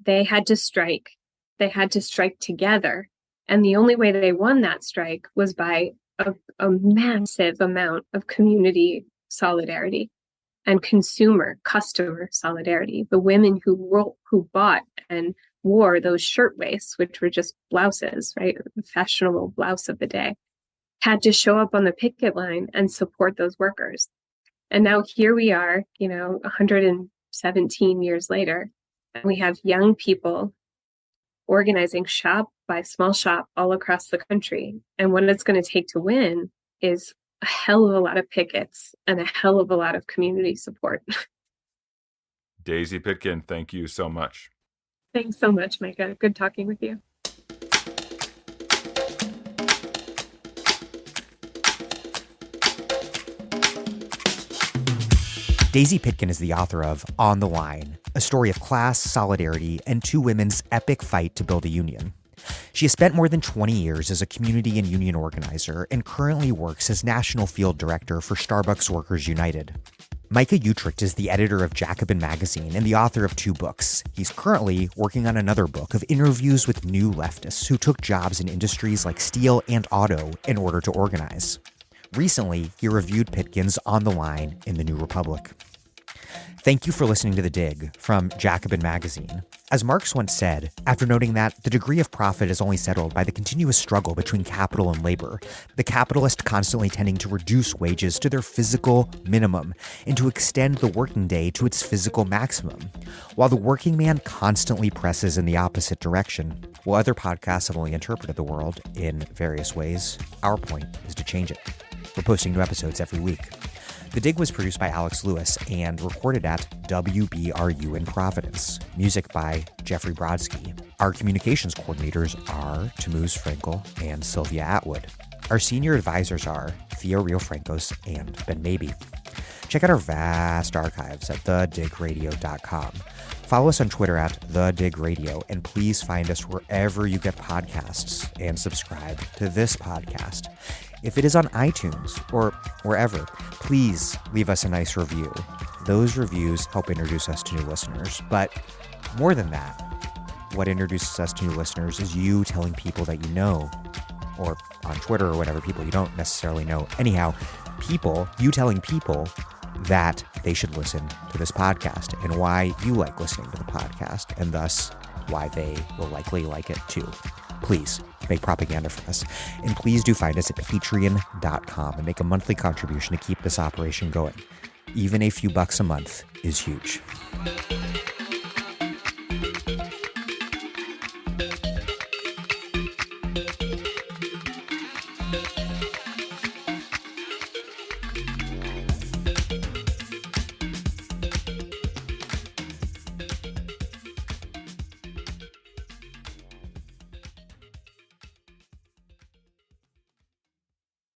they had to strike. They had to strike together. And the only way that they won that strike was by a massive amount of community solidarity and customer solidarity. The women who bought and wore those shirtwaists, which were just blouses, right? The fashionable blouse of the day, had to show up on the picket line and support those workers. And now here we are, 117 years later, and we have young people organizing shop by small shop all across the country. And what it's going to take to win is a hell of a lot of pickets and a hell of a lot of community support. Daisy Pitkin, thank you so much. Thanks so much, Micah. Good talking with you. Daisy Pitkin is the author of On the Line, a story of class, solidarity, and two women's epic fight to build a union. She has spent more than 20 years as a community and union organizer and currently works as National Field Director for Starbucks Workers United. Micah Utricht is the editor of Jacobin magazine and the author of 2 books. He's currently working on another book of interviews with new leftists who took jobs in industries like steel and auto in order to organize. Recently, he reviewed Pitkin's On the Line in the New Republic. Thank you for listening to The Dig from Jacobin magazine. As Marx once said, after noting that the degree of profit is only settled by the continuous struggle between capital and labor, the capitalist constantly tending to reduce wages to their physical minimum and to extend the working day to its physical maximum, while the working man constantly presses in the opposite direction. While other podcasts have only interpreted the world in various ways, our point is to change it. We're posting new episodes every week. The Dig was produced by Alex Lewis and recorded at WBRU in Providence. Music by Jeffrey Brodsky. Our communications coordinators are Tamuz Frankel and Sylvia Atwood. Our senior advisors are Theo Riofrancos and Ben Mabey. Check out our vast archives at thedigradio.com. Follow us on Twitter at The Dig Radio, and please find us wherever you get podcasts and subscribe to this podcast. If it is on iTunes or wherever, please leave us a nice review. Those reviews help introduce us to new listeners. But more than that, what introduces us to new listeners is you telling people that you know, or on Twitter or whatever, people you don't necessarily know. Anyhow, you telling people that they should listen to this podcast and why you like listening to the podcast, and thus why they will likely like it too. Please make propaganda for us. And please do find us at patreon.com and make a monthly contribution to keep this operation going. Even a few bucks a month is huge.